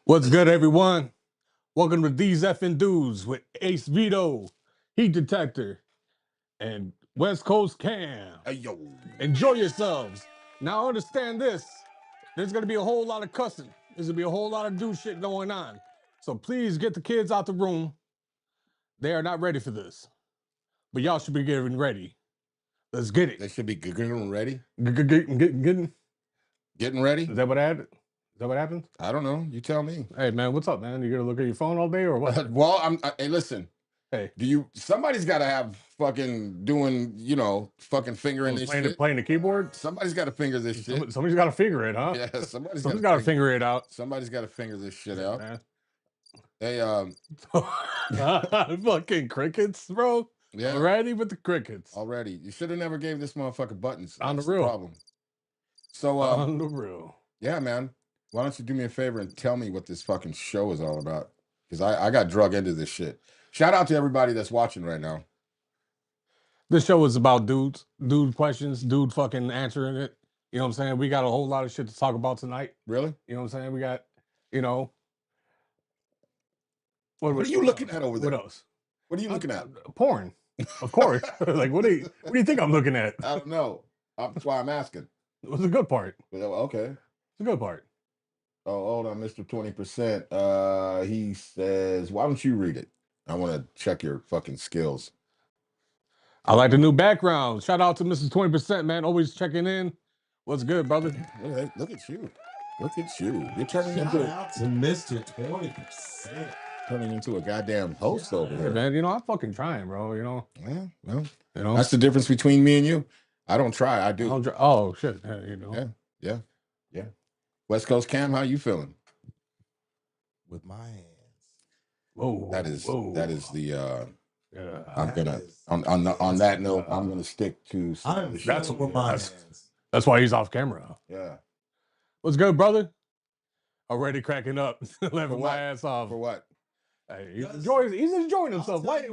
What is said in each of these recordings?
What's good, everyone? Welcome to These Effing Dudes with Ace Vito, Heat Detector, and West Coast Cam. Hey, yo. Enjoy yourselves. Now understand this. There's gonna be a whole lot of cussing. There's gonna be a whole lot of dude shit going on. So please get the kids out the room. They are not ready for this. But y'all should be getting ready. Let's get it. They should be getting ready. Getting. Getting ready? Is that what happened? Is that what happens? I don't know. You tell me. Hey man, what's up, man? You gonna look at your phone all day or what? Well, hey, listen. Hey. Somebody's got to have fucking doing, fucking fingering this shit. Playing the keyboard? Somebody's got to finger this shit. Somebody's got to figure it, huh? Yeah, somebody's got to figure it out. Somebody's got to figure this shit out. Man. Hey, fucking crickets, bro. Yeah. Already with the crickets. Already. You should have never gave this motherfucker buttons. On That's the real. Problem. So, on the real. Yeah, man. Why don't you do me a favor and tell me what this fucking show is all about? Because I got drug into this shit. Shout out to everybody that's watching right now. This show is about dudes, dude questions, dude fucking answering it. You know what I'm saying? We got a whole lot of shit to talk about tonight. Really? You know what I'm saying? We got, What are you looking at over there? What else? What are you looking at? Porn. Of course. Like, what do you think I'm looking at? I don't know. That's why I'm asking. What's the good part? Okay. It's the good part. Oh, hold on, Mr. 20%. He says, why don't you read it? I want to check your fucking skills. I like the new background. Shout out to Mrs. 20%, man. Always checking in. What's good, brother? Look at you. Look at you. You're turning Shout out to Mr. 20%. Turning into a goddamn host over here. Man, I'm fucking trying, bro, Yeah, well, that's the difference between me and you. I don't try, I do. Oh, shit. Yeah. West Coast Cam, how you feeling? With my hands. Whoa. That is the yeah. I'm gonna on that note, I'm gonna stick to that's with my hands. That's why he's off camera. Yeah. What's good, brother? Already cracking up. Laughing my ass off. For what? Hey, he's enjoying himself. Why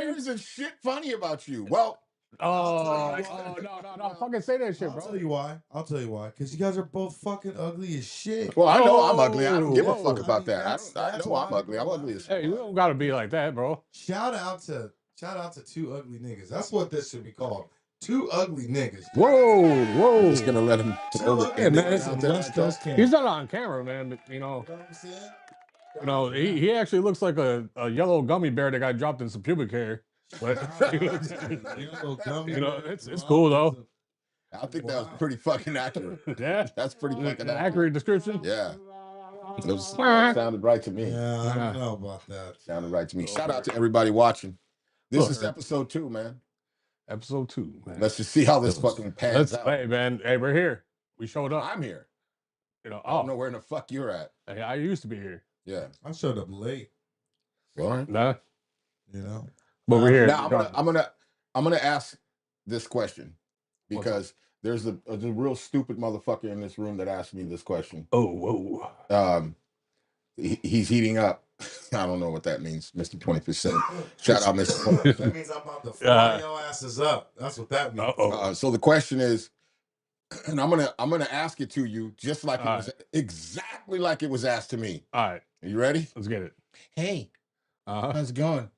isn't shit funny about you? Well, no, fucking say that shit, bro. I'll tell you why. Because you guys are both fucking ugly as shit. Well, I know I'm ugly. I don't give a fuck about that. I know I'm ugly. I'm ugly as shit. Hey, you don't gotta be like that, bro. Shout out to two ugly niggas. That's what this should be called. Two ugly niggas. Whoa. I'm just gonna let him. He's not on camera, man. But, he actually looks like a yellow gummy bear that got dropped in some pubic hair. But it's cool though. I think that was pretty fucking accurate. Yeah, that's pretty fucking accurate description. Yeah, it sounded right to me. Yeah, I don't know about that. Sounded right to me. Shout out to everybody watching. This is episode 2, man. Episode 2, man. Let's just see how this fucking pans out. Hey, man. Hey, we're here. We showed up. I'm here. I don't know where in the fuck you're at. Hey, I used to be here. Yeah, I showed up late. All right. Nah. But we're here. Now I'm gonna ask this question because there's a real stupid motherfucker in this room that asked me this question. Oh, whoa. He's heating up. I don't know what that means, Mr. 20%. Shout out, Mr. 20%. That means I'm about to fire your asses up. That's what that means. So the question is, and I'm gonna ask it to you just like it was exactly like it was asked to me. All right. Are you ready? Let's get it. Hey, how's it going?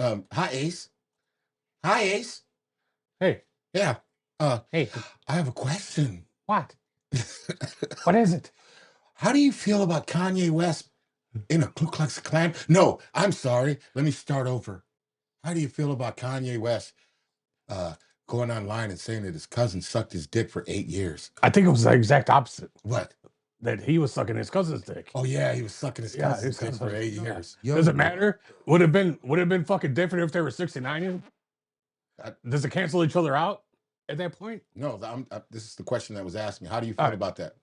Hi, Ace. Hi, Ace. Hey. Yeah. Hey. I have a question. What? What is it? How do you feel about Kanye West in a Ku Klux Klan? No, I'm sorry. Let me start over. How do you feel about Kanye West going online and saying that his cousin sucked his dick for 8 years? I think it was the exact opposite. What? That he was sucking his cousin's dick. Oh yeah, he was sucking his cousin's dick for 8 years. Does it matter? Would it have been fucking different if they were 69? Does it cancel each other out at that point? No, this is the question that was asked me. How do you feel about that?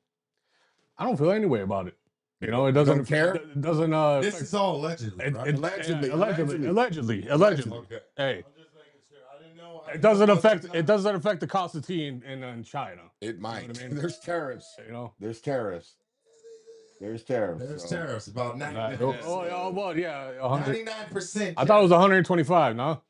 I don't feel any way about it. You know, it don't doesn't care? It doesn't This affect- is all allegedly, it- right? it- Allegedly, yeah, allegedly. allegedly. Hey, I'm just making sure. I didn't know. I it didn't doesn't know much affect about- it doesn't affect the cost of tea in China. It might. what I mean? There's tariffs. You know. There's tariffs. There's tariffs. There's so- tariffs about Oh, 99%. well, yeah, 100. 99%. I thought it was 125. No,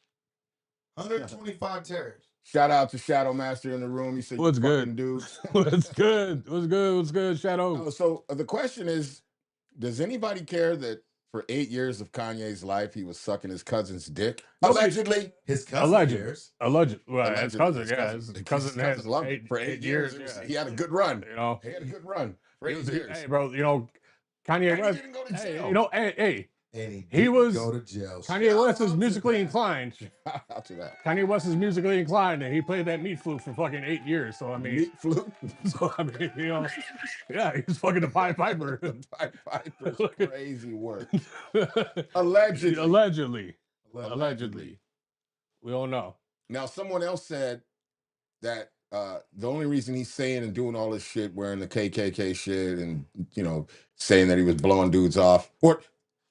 125 tariffs. Shout out to Shadow Master in the room. He said, What's "You good? fucking dudes." what's good? What's good? What's good? Shadow. Oh, so the question is, does anybody care that for 8 years of Kanye's life he was sucking his cousin's dick? Nobody- Allegedly. His cousin Alleged. years. Alleged. Well, his Allegedly, cousin. his Yeah, cousin. his His cousin has loved him for 8 years. Yeah. He had a good run. You know. He had a good run for He 8 was- years. Hey, bro. You know, Kanye And he West. didn't go to Hey, jail. you know, hey, And He didn't was- go to jail. Kanye Shout West is out to musically that. inclined. Shout out to that. Kanye West is musically inclined, and he played that meat flute for fucking 8 years. So I mean, Meat flute. so I mean, you know, yeah, he's fucking the Pied Piper. Pied Piper's crazy work. Allegedly. Allegedly. We don't know. Now, someone else said that the only reason he's saying and doing all this shit, wearing the KKK shit and, you know, saying that he was blowing dudes off, or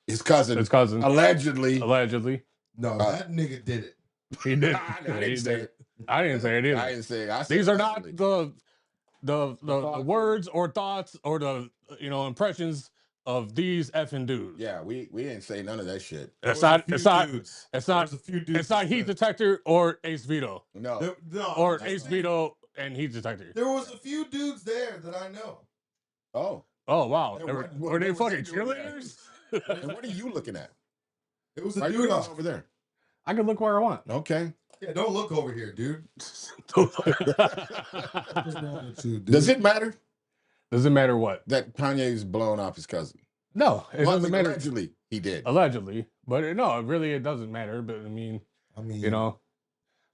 his cousin, His cousin, allegedly. No, that nigga did it. he did. I Yeah, he didn't say did. it. I didn't say it either. I didn't say it. I said These are not allegedly. the thoughts. words or thoughts or the impressions of these effing dudes. Yeah, we didn't say none of that shit. It's There was not. a few It's not. dudes. It's There not. was a few dudes It's not that Heat said- Detector or Ace Vito No. No, or that's Ace not- Vito and Heat Detector. There was a few dudes there that I know. Oh. Oh wow, And They were, what- were they what was he fucking doing there? cheerleaders? And what are you looking at? It was Why a are you dude looking off. over there? I can look where I want. Okay. Yeah, don't look over here, dude. What's wrong with you, dude? Does it matter Doesn't matter what. that Kanye's blowing off his cousin? No, it Well, doesn't matter. Allegedly, he did. Allegedly, but no, really, it doesn't matter. But I mean, I mean, you know,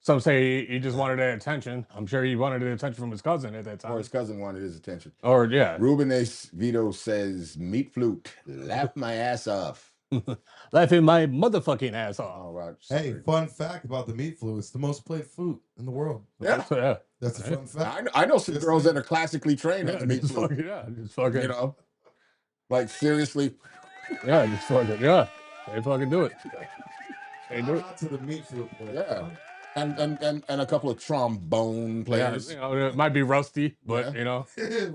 some say he just wanted that attention. I'm sure he wanted the attention from his cousin at that Or time. his cousin wanted his attention. Or yeah, Ruben Ace Vito says, "Meat flute, laugh my ass off." laughing my motherfucking ass off. All right. hey, sorry. fun fact about the meat flu: it's the most played food in the world. Yeah. So, yeah, That's a fun fact. I know some Just girls like- that are classically trained on the meat just flute. fucking, just fucking, You know, like seriously. just fucking, they fucking do it. They do Shout it. out to the meat flu. Yeah. And a couple of trombone Yeah, players. you know, it might be rusty, but Yeah. you know,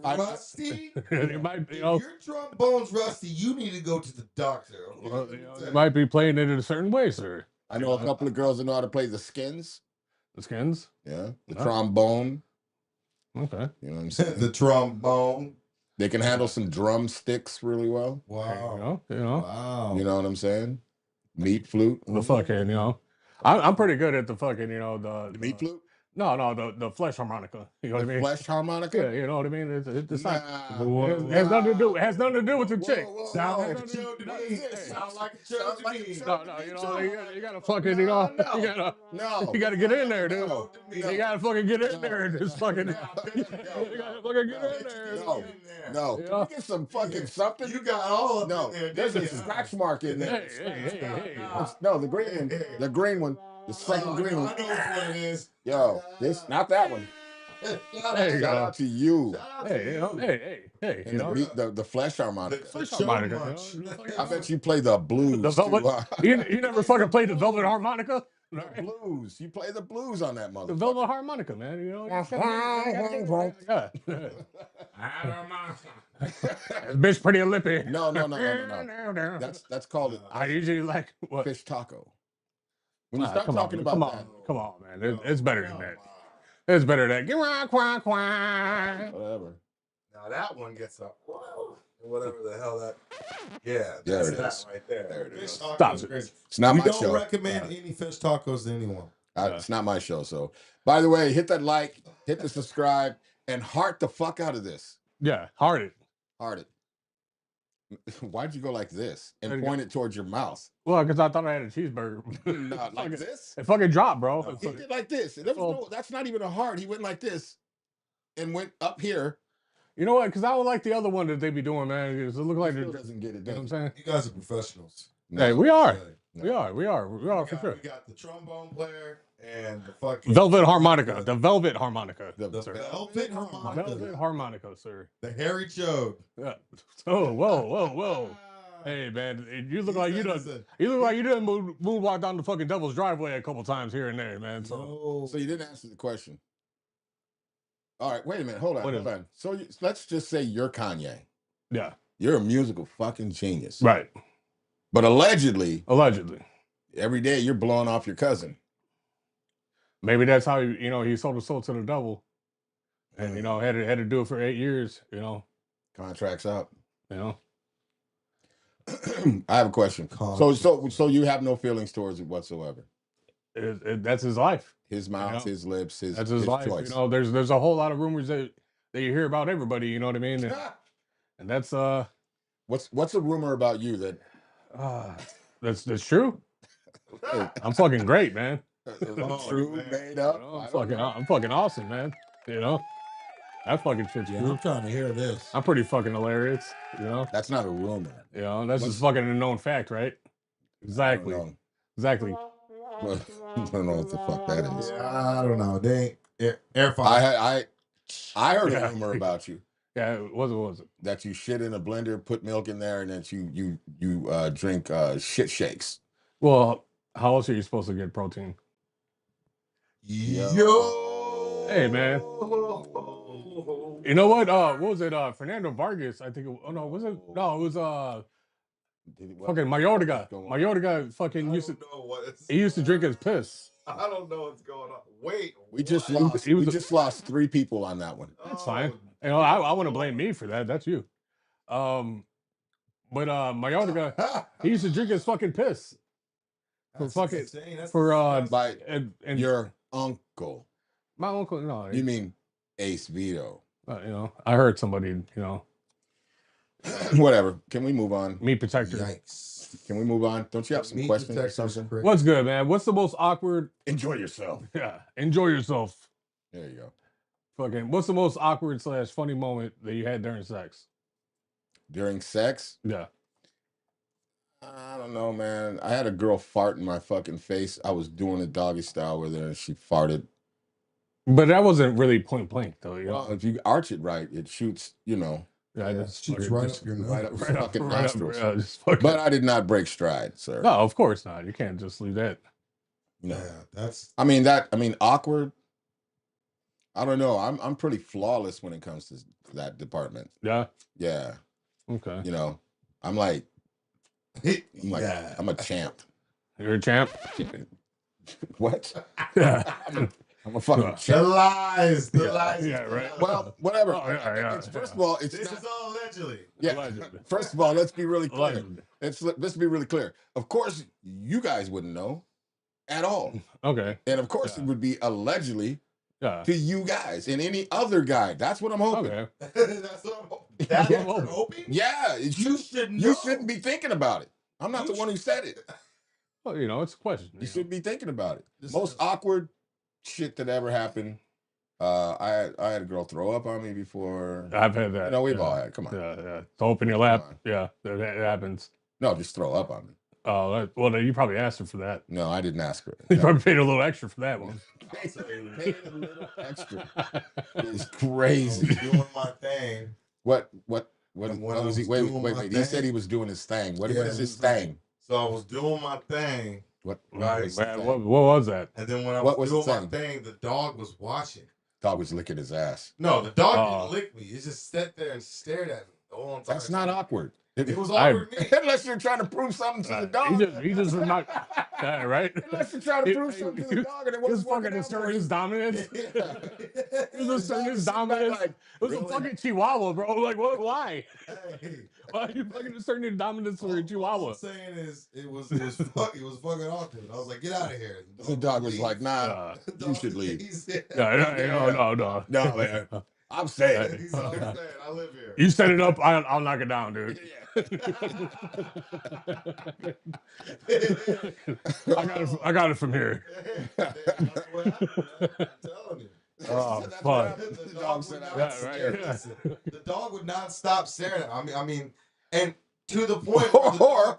Rusty. it might, If you know, your trombone's rusty, you need to go to the doctor. Okay? well, Let me you know, tell they you. might be playing it in a certain way, sir. I know a couple of girls that know how to play the skins. The skins. Yeah. The Wow. trombone. Okay. You know what I'm saying? The trombone. They can handle some drumsticks really well. Wow. You know, Wow. You know what I'm saying? Meat flute. the fucking, you know, I'm pretty good at the fucking, you know, The meat flute? No, the flesh harmonica. You know what I mean? Flesh harmonica? Yeah, you know what I mean. It's not. Nah. It has nothing to do. It has nothing to do with the Whoa, chick. whoa, Sound whoa. like a joke to What me. is this? Sound like a Sounds joke to like a me. joke. No, you gotta fucking, you know, No, you gotta. No. You gotta get in there, dude. No. You gotta fucking get in No. there and just fucking. No. You gotta fucking get in there. No. No. Yeah. Can we get some fucking something? You got all of No. it there. There's a didn't you? scratch mark in there. Hey. No, the green one. The green one. The second green I one. know which one it is. Yo, this not that one. There you Shout go. out to you. Shout out to Hey, you know, hey, you And know. the flesh harmonica. Flesh harmonica, much. you know? I bet you play the blues. The velvet. too, huh? You never fucking played the velvet harmonica. The blues. You play the blues on that The motherfucker. velvet harmonica, man. You know. Yeah. Bitch, pretty lippy. No. That's called it. I usually like what? Fish taco. When you Ah, start come talking on, about come that, on, come on, man. It's better than that. It's better than that. Quack, quack. whatever. Now that one gets up. Whatever the hell that. Yeah, There that's it that is. right there. There it is. Fish tacos Stop is it. crazy. It's not We my don't show. recommend any fish tacos to anyone. It's not my show. So, by the way, hit that like, hit the subscribe, and heart the fuck out of this. Yeah, hearted. Heart it. Why'd you go like this There and you point it towards your mouth? Well, because I thought I had a cheeseburger. Not like Fucking- this. It fucking dropped, bro. No, It He fucking- did like this. There was Well- no, that's not even a heart. He went like this and went up here. You know what? Because I would like the other one that they be doing, man. It look like Still they're, doesn't get it you know what I'm done. saying? You guys are professionals. No. Hey, we are. We are for sure. We got the trombone player and the fucking Velvet harmonica, the velvet harmonica, the sir. velvet harmonica, Velvet harmonica, sir. the hairy chode. Yeah. Oh, whoa. Hey man, you look like you done. said- You look like you done moonwalk down the fucking devil's driveway a couple times here and there, man. So No. So you didn't answer the question. All right, wait a minute. Hold What is on. So let's just say you're Kanye. yeah, You're a musical fucking genius. right. But allegedly, Allegedly, every day you're blowing off your cousin. maybe that's how he sold his soul to the devil, and had to do it for 8 years. Contracts up. You know. I have a question. So you have no feelings towards it whatsoever. That's his life. His mouth, his lips, That's his life. choice. There's a whole lot of rumors that you hear about everybody. You know what I mean? And that's What's a rumor about you that that's true. I'm fucking great, man. true, man. made up? I'm fucking awesome, man. That fucking shit's Yeah, true. I'm trying to hear this. I'm pretty fucking hilarious. That's not a rumor. That's just fucking a known fact, right? Exactly. I don't know. Exactly. I don't know what the fuck that is. Yeah, I don't know. They air fire. I heard Yeah. a rumor about you Yeah, what was it? that you shit in a blender, put milk in there, and that you drink shit shakes. Well, how else are you supposed to get protein? Yo. Hey, man. You know what? What was it? Fernando Vargas, I think. It was fucking Mayorga. Mayorga fucking used to drink his piss. I don't know what's going on. Wait, We just what? lost. We just lost 3 people on that one. That's fine. I want to blame me for that. That's you. But Mayorga, he used to drink his fucking piss. That's fucking- insane. That's For By and your uncle. my uncle. No, You mean Ace Vito? I heard somebody. Whatever. Can we move on? Meat protector. Yikes. Can we move on? Don't you have some Meat questions or detectors, something? prick. What's good, man? What's the most awkward? Enjoy yourself. Yeah, enjoy yourself. There you go. Fucking. What's the most awkward / funny moment that you had during sex? During sex, Yeah. I don't know, man. I had a girl fart in my fucking face. I was doing a doggy style with her, and she farted. But that wasn't really point blank, though. Well, if you arch it right, it shoots. Yeah, Yeah, just shoots fucking- right just- up your nose. Right up right up, fucking right up, nostrils. yeah, just fucking- But I did not break stride, sir. no, of course not. You can't just leave that. No. Yeah, that's I mean awkward. I don't know. I'm pretty flawless when it comes to that department. Yeah. Yeah. Okay. I'm like yeah. I'm a champ. You're a champ. What? Yeah. I'm a fucking The champ. lies. The Yeah, lies. yeah, right. Well, whatever. Oh, yeah, First yeah. of all, it's This not, is all allegedly. yeah. Allegedly. First of all, let's be really clear. Allegedly. Let's be really clear. Of course, you guys wouldn't know at all, Okay. and of course, Yeah. it would be allegedly Yeah. to you guys and any other guy. That's what I'm hoping. Okay. That's what I'm hoping. That's Yeah. what you're hoping? Yeah, You should know. you shouldn't be thinking about it. I'm not You the one who said it. Well, it's a question. You should be thinking about it. This Most is- awkward shit that ever happened. I had a girl throw up on me before. I've had that. We've yeah. all had. Come on. Yeah. To open your lap. Come on. Yeah. That happens. No, just throw up on me. Oh, well, you probably asked her for that. No, I didn't ask her. You No. probably paid a little extra for that one. Paid a little extra. It's I crazy. was doing my thing. What And when what I was he? was Wait. doing my He said thing- he was doing his thing. What Yeah, is he his was like- thing? So I was doing my thing. What? Right. was the Man, thing? what was that? And then when I What was was the doing my thing, the dog was watching. Dog was licking his ass. No, the dog Oh. didn't lick me. It just sat there and stared at me the whole entire That's not time. awkward. It was I- awkward to me. Unless you're trying to prove something to the dog. He just was not. Right? Unless you're trying to He- prove he- something to he- the dog and it He was wasn't working fucking out for asserting you. his dominance. He was asserting his dominance. Like, It was really? a fucking chihuahua, bro. Like, what? Why? Hey, Why are you fucking asserting your dominance for a all chihuahua? I'm saying is it was fucking awkward. I was like, get out of here. The dog was like, nah, Uh, The you dog should leave. leaves. no. No, man. I'm saying. He's all saying, I live here. You set it up, I'll knock it down, dude. I got it from here. That's what happened, man. I'm telling you. Oh, That's fuck. what happened. The The dog dog said, would I not was Yeah, right. scared. Listen, the dog would not stop staring at me. I mean, and To the point where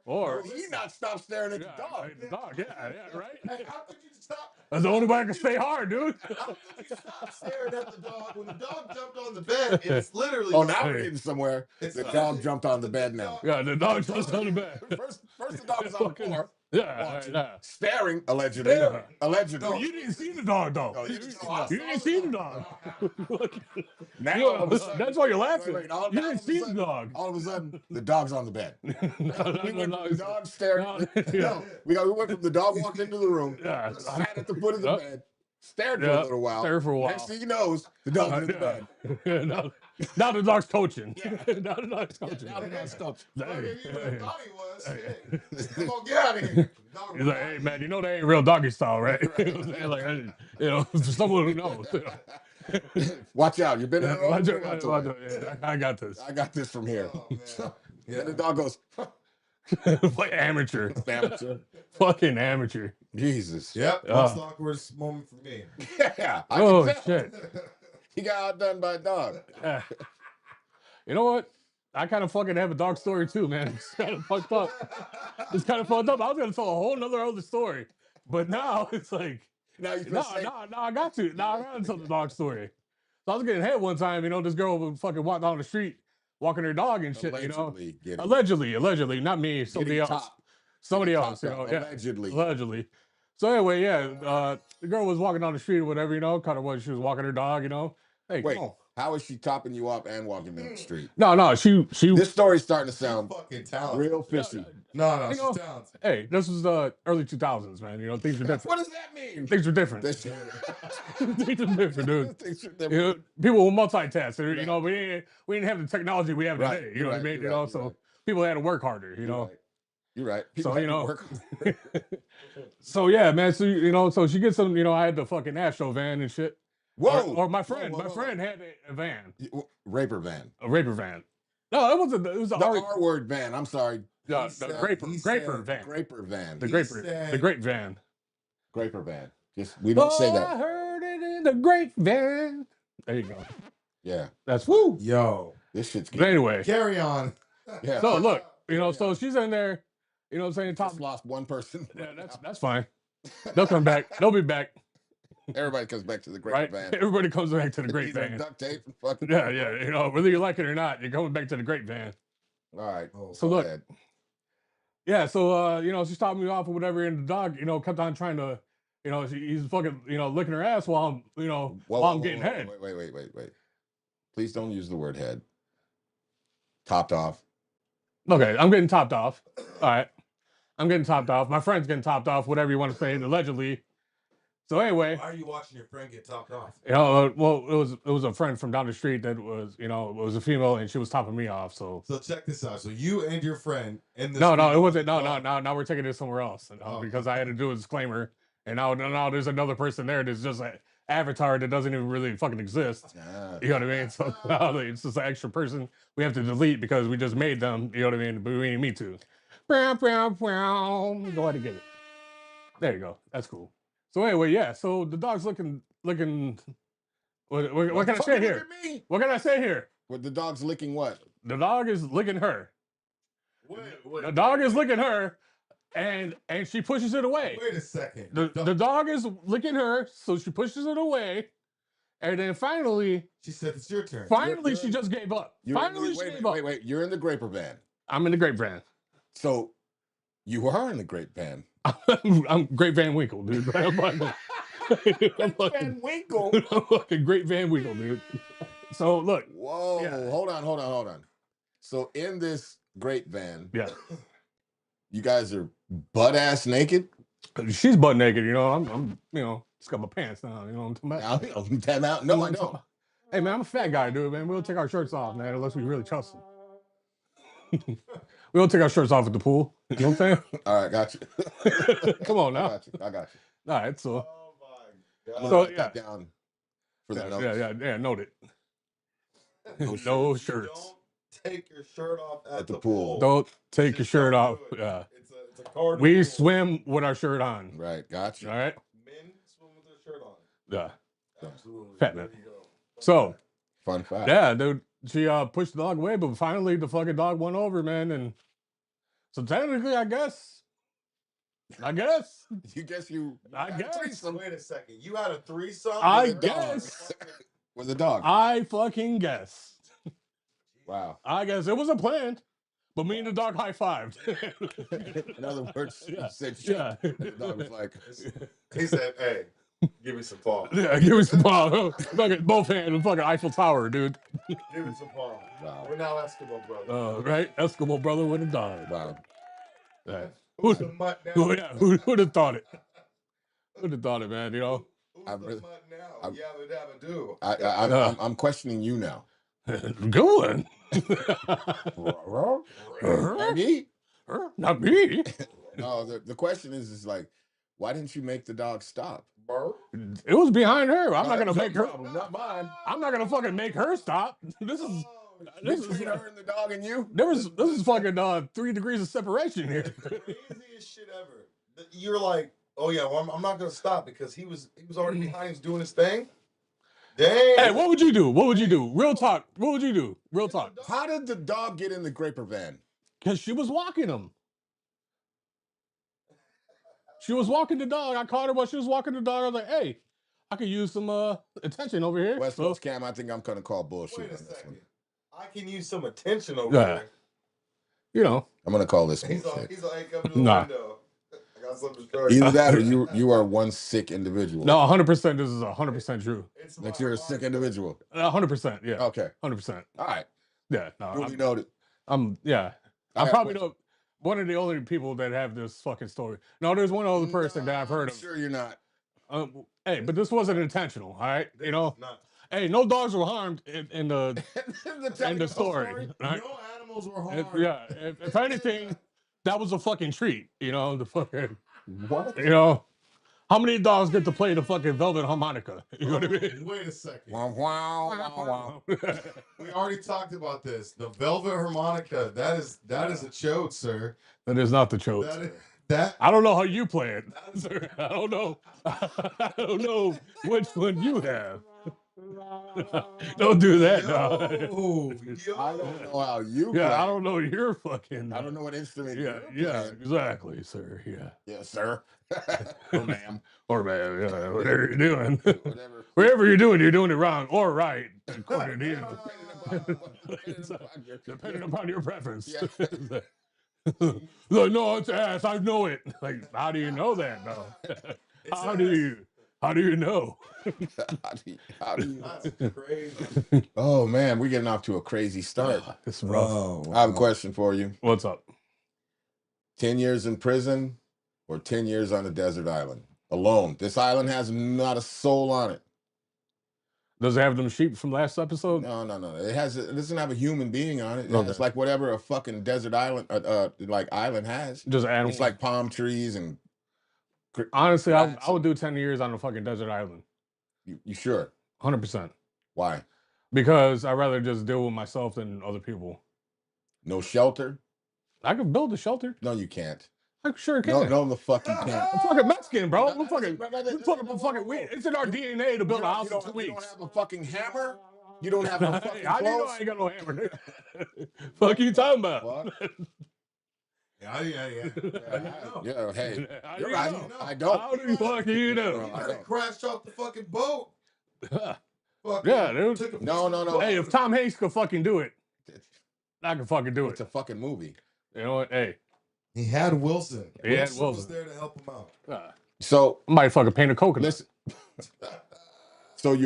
Or he not stop staring at yeah, the dog. right, the dog. Yeah, right. Hey, how could you stop? That's the only way I can stay hard, dude. How could you stop staring at the dog when the dog jumped on the bed? And it's literally. Oh, like- now we're getting somewhere. It's The literally- dog jumped on the bed now. Yeah, the dog jumps on the bed. First the dog was on the floor, Yeah, watching, yeah. staring, allegedly. Staring. Allegedly. No, You didn't see the dog, though. No, you You didn't see I the didn't saw see the the dog. dog. Now, Yeah, all of a sudden, that's why you're laughing. wait, You now all didn't of a see the sudden- dog. all of a sudden, the dog's on the bed. No, We no, went no, from the dog staring. yeah. We went from the dog walked into the room, Yeah. sat at the foot of the Yep. bed, stared for Yeah, a little while. stared for a while. Next thing he knows, the dog's in the bed. Yeah. Now the dog's coaching. Yeah. Now the dog's coaching. Now the dog's coaching. Well, Hey, you would hey. have thought he was. Hey. Shit. Come on, get out of here. Dog He's like, hey man, you know they ain't real doggy style, right? You know what I'm saying? Like, hey, you know, for someone who knows. You know. Watch out! You've been in Watch the out, room. watch out, yeah, I got this. I got this from here. Oh, man. And the dog goes, Like amateur. amateur. Fucking amateur. Jesus. Yep. That's the awkwardest moment for me. Yeah. I Oh can tell. shit. He got outdone by a dog. Yeah. You know what? I kind of fucking have a dog story too, man. It's kind of fucked up. It's kind of fucked up. I was gonna tell a whole nother other story, but now it's like, Now you feel no, safe. no, I got to. Now I gotta tell the dog story. So I was getting hit one time. You know, this girl would fucking walk down the street walking her dog and shit. You know, Allegedly getting- allegedly, not me, somebody getting else, top- somebody getting else. You topped know, out. yeah, Allegedly. allegedly. So anyway, yeah, the girl was walking down the street or whatever. You know, kind of what she was walking her dog. You know, hey, Wait, come on. how is she topping you up and walking down the street? No, she. This story's starting to sound Fucking talented. real fishy. No, You know- she's talented. Hey, this was the early 2000s, man. You know, things were different. What does that mean? Things were different. This- Things were different, dude. Things are You different. know, people were multitask. You know, we didn't have the technology we have Right, today. You you're know what I right, mean? you're You right, know, you're so right. people had to work harder. You You're know. right. You're right. People So have you to know. work. So yeah, man. So you know, so she gets some. You know, I had the fucking Astro van and shit. Whoa! Or my friend, Whoa, whoa, my whoa. friend had a van, Raper van. a raper van. No, it wasn't. It was The the R word van. I'm sorry. the He said- graper he graper said van. Graper van. The He graper, the said- grape van. Graper van. Just we don't say Oh, I that. heard it in the grape van. There you go. Yeah. That's woo. Yo. This shit's But anyway, Carry on. Yeah. so look, you know, so she's in there. You know what I'm saying? Top. Just lost one person. Yeah, that's fine. They'll come back. They'll be back. Everybody comes back to the Graper Right? van. Everybody comes back to the grape These are van. duct tape and fucking. Yeah, yeah. You know, whether you like it or not, you're coming back to the grape van. All right. Oh, So Go look, ahead. yeah. So you know, she stopped me off or whatever, and the dog, you know, kept on trying to, you know, he's fucking, you know, licking her ass while I'm, you know, Whoa, while whoa, I'm getting whoa, head. Wait. Please don't use the word head. Topped off. Okay, I'm getting topped off. All right, I'm getting topped off. My friend's getting topped off. Whatever you want to say, allegedly. So anyway, Why are you watching your friend get topped off? you know, well, it was a friend from down the street that was, you know, it was a female, and she was topping me off. So So check this out. So you and your friend in this. no, it video- wasn't. No, Oh, now we're taking this somewhere else Oh. because I had to do a disclaimer, and now there's another person there that's just an avatar that doesn't even really fucking exist. Ah, You know what I mean? So now it's just an extra person we have to delete because we just made them. You know what I mean? But we didn't mean to. Go ahead and get it. There you go. That's cool. So anyway, yeah. So the dog's looking. What can I say fucking here? look at me. What can I say here? What the dog's licking what? The dog is licking her. Wait, The dog is licking her, and she pushes it away. Wait a second. The dog is licking her, so she pushes it away, and then finally She said it's your turn. she just gave up. You're in Finally, the, she gave up. wait. You're in the Graper van. I'm in the Grape Van. So you are in the Grape van. I'm Great Van Winkle, dude. I'm fucking, I'm fucking, Winkle. I'm fucking Great Van Winkle, dude. So look, Whoa. Yeah. Hold on. So in this Grape van, yeah, you guys are butt ass naked. she's butt naked. You know, I'm you know, just got my pants down. You know what I'm talking about? Now, time out. No, I don't. Hey man, I'm a fat guy, dude. Man, we don't take our shirts off, man, unless we really trust them. We don't take our shirts off at the pool. You know what I'm All right, got you. saying? Come on I now. got you. All right, so Oh my I'm god. gonna So, write that down for the notes. yeah, noted. No No shirts. shirts. Don't take your shirt off at, At the the pool. Don't take your Just shirt don't off. do it. Yeah. It's a cardinal We rule. swim with our shirt on. Right, got you. All right. Men swim with their shirt on. Yeah. Absolutely. Fat There man. you go. So Fun fact. yeah, dude. She pushed the dog away, but finally the fucking dog won over, man. And so technically, I guess. You guess you I had a guess. threesome Wait a second. You had a threesome? I with a dog? guess. with a dog. I fucking guess. Wow. I guess it wasn't planned, but me and the dog high fived. In other words, Yeah. you said shit. Yeah. And the dog was like, He said, "Hey, give me some paw. Yeah, give me some paw. Fucking both hands and fucking Eiffel Tower, dude. Give me some paw." wow. We're now Eskimo brothers. Right? Eskimo brother with a dog. Wow. Right. Who's the mutt now? Who'd have thought it? Who'd have thought it, man? You know? Who's I the really- mutt now? Yabba dabba do. I'm questioning you now. Go on. Me? Not me. No, the question is like, why didn't you make the dog stop? It was behind her. I'm not gonna That's make your her. problem, not mine. I'm not gonna fucking make her stop. This is Between her and the dog and you? this is fucking 3 degrees of separation here. Craziest shit ever. You're like, oh yeah, well, I'm not gonna stop because he was already behind, he was doing his thing. Dang. Hey, what would you do? What would you do? Real talk. What would you do? Real talk. How did the dog get in the Graper van? Because she was walking him. She was walking the dog. I caught her while she was walking the dog. I was like, hey, I could use some attention over here. West So- Coast Cam, I think I'm gonna call bullshit Wait on a this one. second. I can use some attention over Yeah. there. you know. I'm gonna call this He's bullshit. like, come to the Nah. window. I got something to show you. Either that or you are one sick individual. No, 100%. This is 100% true. It's That you're a sick individual. 100%. Yeah. Okay. 100%. All right. Yeah. No, Duly noted. yeah. I I'm got probably questions. one of the only people that have this fucking story. No, there's one other person that I've heard I'm of. sure you're not. Hey, but this wasn't intentional. All right. You know. It's not. Hey, no dogs were harmed in the Telling in the the story. Right? No animals were harmed. Yeah. If anything, that was a fucking treat. You know, the fucking. What? You know, how many dogs get to play the fucking velvet harmonica? You know what I mean? Wait a second. Wow, wow, wow, wow. We already talked about this. The velvet harmonica. That is a chode, sir. That is not the choke. That I don't know how you play it, sir. I don't know. I don't know which one you have. Don't do that, dog. I don't know how you play. Yeah, I don't know your fucking. I don't know what instrument Yeah, you're yeah, playing. exactly, sir. Yeah. Yes, sir. Or ma'am. Or man, yeah, whatever you're doing. Whatever. Whatever you're doing it wrong or right, according to you. Depending upon your preference. Yeah. Like, no, it's ass. I know it. Like, how do you know that, though? How do you know? How do you? That's crazy. Oh man, we're getting off to a crazy start. It's rough. I have a question for you. What's up? 10 years in prison or 10 years on a desert island alone? This island has not a soul on it. Does it have them sheep from last episode? No. It doesn't have a human being on it. Okay. It's like whatever a fucking desert island, like island has. Just animals. It's like palm trees and. Honestly, I Rats. would do 10 years on a fucking desert island. You sure? 100%. Why? Because I'd rather just deal with myself than other people. No shelter? I could build a shelter. No, you can't. I sure can. No, the fuck you can't. I'm fucking Mexican, bro. No, We're fucking, it's in our DNA to build a house in 2 You don't weeks. have a fucking hammer? You don't have no Hey, fucking how do you know clothes? I ain't got no hammer? Fuck you talking about? What? Yeah. Yeah, hey. How do You're you right. know? I don't. How do you fucking know? I don't. Crashed off the fucking boat. Fucking Yeah, dude. took a No. Hey, if Tom Hanks could fucking do it, I can fucking do It's it. a fucking movie. You know what? Hey, He had Wilson. He had was Wilson. there to help him out. So I might fucking paint a coconut. listen. So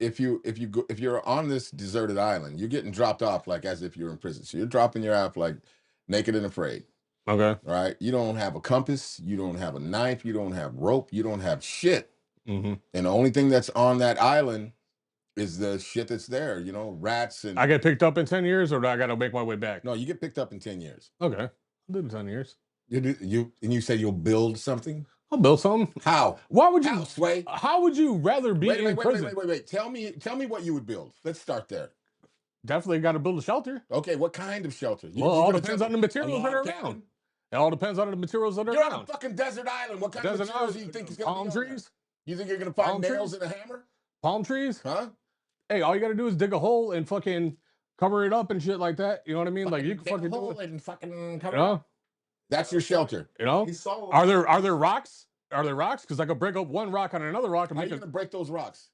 if you're on this deserted island, you're getting dropped off like as if you're in prison. So you're dropping your off like naked and afraid. Okay. Right? You don't have a compass. You don't have a knife. You don't have rope. You don't have shit. Mm-hmm. And the only thing that's on that island is the shit that's there. You know, rats and. I get picked up in 10 years, or do I got to make my way back? No, you get picked up in 10 years. Okay. I'll do it in 10 years. You say you'll build something. I'll build something. How? Why would you? How, Sway? How would you rather be in prison? Wait. Tell me what you would build. Let's start there. Definitely got to build a shelter. Okay, what kind of shelter? Well, it all depends on the materials that are around. It all depends on the materials that are You're on a around. fucking desert island. What kind of Desert materials island, do you think is going to palm be on there? trees? You think you're going to find Palm nails trees? and a hammer? Palm trees? Huh? Hey, all you got to do is dig a hole and fucking cover it up and shit like that. You know what I mean? Like you can dig a fucking do hole it. and fucking You cover it know? up. That's your shelter. You know? He saw Are there rocks? Are there rocks? Because I could break up one rock on another rock and How are make you it gonna break those rocks?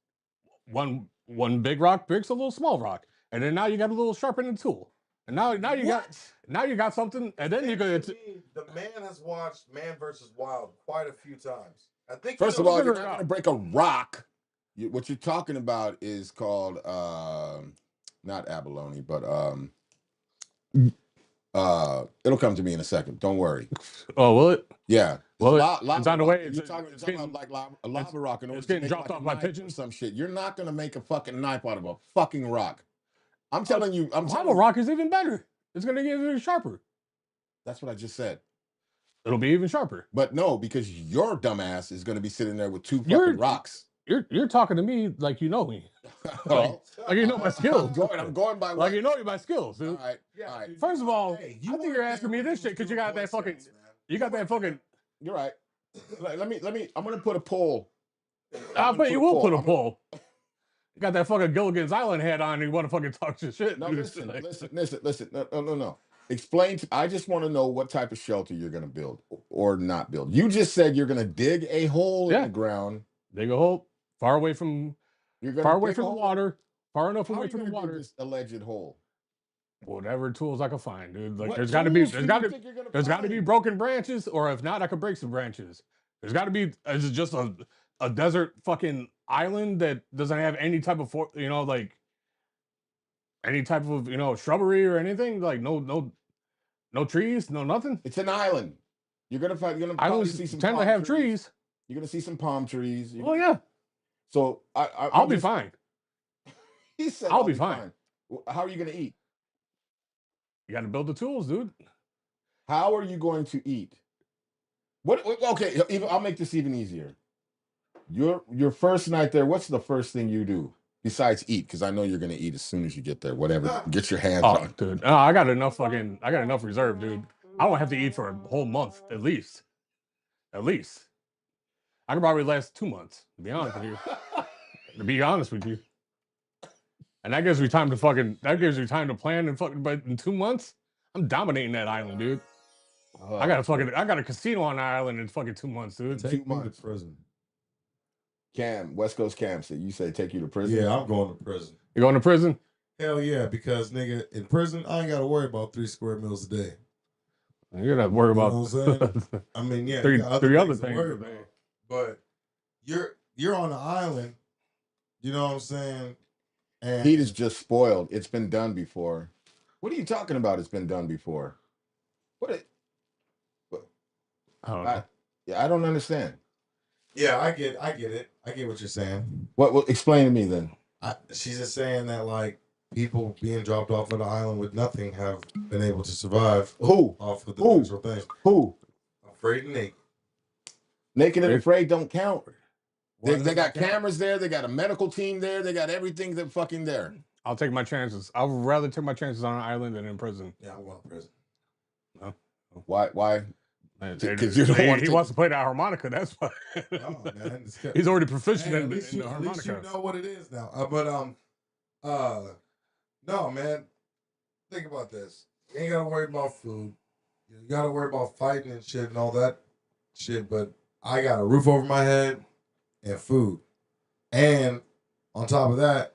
one big rock breaks a little small rock, and then now you got a little sharpening tool, and now you got something, and then you Seems could. to me, the man has watched Man vs. Wild quite a few times. I think. First he of all, knows you're figure not it gonna out. break a rock. What you're talking about is called not abalone, but it'll come to me in a second. Don't worry. Oh, will it? Yeah. Well, Lava it's on the rock. way. You're talking about like a lava rock in order it's to getting make dropped like off a by knife or pigeons. some shit. You're not gonna make a fucking knife out of a fucking rock. I'm telling you. I'm telling Lava you. rock is even better. It's gonna get even sharper. That's what I just said. It'll be even sharper. But no, because your dumbass is gonna be sitting there with two You're- fucking rocks. You're talking to me like you know me. Well, Like you know my skills. I'm going by what. Like you know my skills, dude. All right. Yeah, All right. dude, First of all, hey, I think you're weren't asking there me when this he was shit because you doing got that blood fucking. sets, man. You got that fucking. You're right. Let me. I'm gonna put a poll. I bet you will put a I'm gonna- poll. You got that fucking Gilligan's Island hat on and you want to fucking talk shit. No, dude. listen, Like- listen. No. Explain. I just want to know what type of shelter you're gonna build or not build. You just said you're gonna dig a hole in Yeah. the ground. Dig a hole far away from You're gonna far away dig from a the hole? water, far enough How are away you from the gonna dig water. this alleged hole? Whatever tools I can find, dude. Like What there's got to be tools there's do got you to think you're gonna there's got to be find? broken branches, or if not, I could break some branches. There's got to be. Is it just a desert fucking island that doesn't have any type of like any type of shrubbery or anything? Like no trees, no nothing. It's an island. You're gonna find. You're gonna probably Islands see some tend to palm have trees. You're gonna see some palm trees. Oh yeah, So I'll be fine. He said, I'll be fine. How are you gonna eat? You got to build the tools, dude. How are you going to eat? Okay, I'll make this even easier. Your first night there, what's the first thing you do besides eat? Because I know you're gonna eat as soon as you get there. Whatever, get your hands Oh, on. dude, no, I got enough reserve, dude. I won't have to eat for a whole month at least. At least, I could probably last 2 months. To be honest with you. To be honest with you. And that gives me time to plan and fucking. But in 2 months, I'm dominating that island, dude. I got a casino on the island in fucking 2 months, dude. Take 2 me to months prison. West Coast Cam. So you say take you to prison? Yeah, I'm going to prison. You going to prison? Hell yeah, because nigga, in prison, I ain't got to worry about 3 square meals a day. You're not worried You know about what I'm saying? I mean, yeah, three you got other to things. worry about. But you're on the island. You know what I'm saying? And Heat is just spoiled. It's been done before. What are you talking about? It's been done before. I don't know. I don't understand. yeah, I get it. I get what you're saying. What? Explain to me then. She's just saying that like people being dropped off of the island with nothing have been able to survive Who? off of the Who? natural things. Who? Afraid and naked. Naked and afraid don't count. Why They doesn't got it count? cameras there. They got a medical team there. They got everything that fucking there. I'll take my chances. I would rather take my chances on an island than in prison. Yeah, I'm going to prison. Why? Because he wants to play that harmonica. That's why. Oh, man. He's already proficient Hey, in at least the you harmonica. know what it is now. No, man. Think about this. You ain't gotta worry about food. You gotta worry about fighting and shit and all that shit. But I got a roof over my head and food, and on top of that,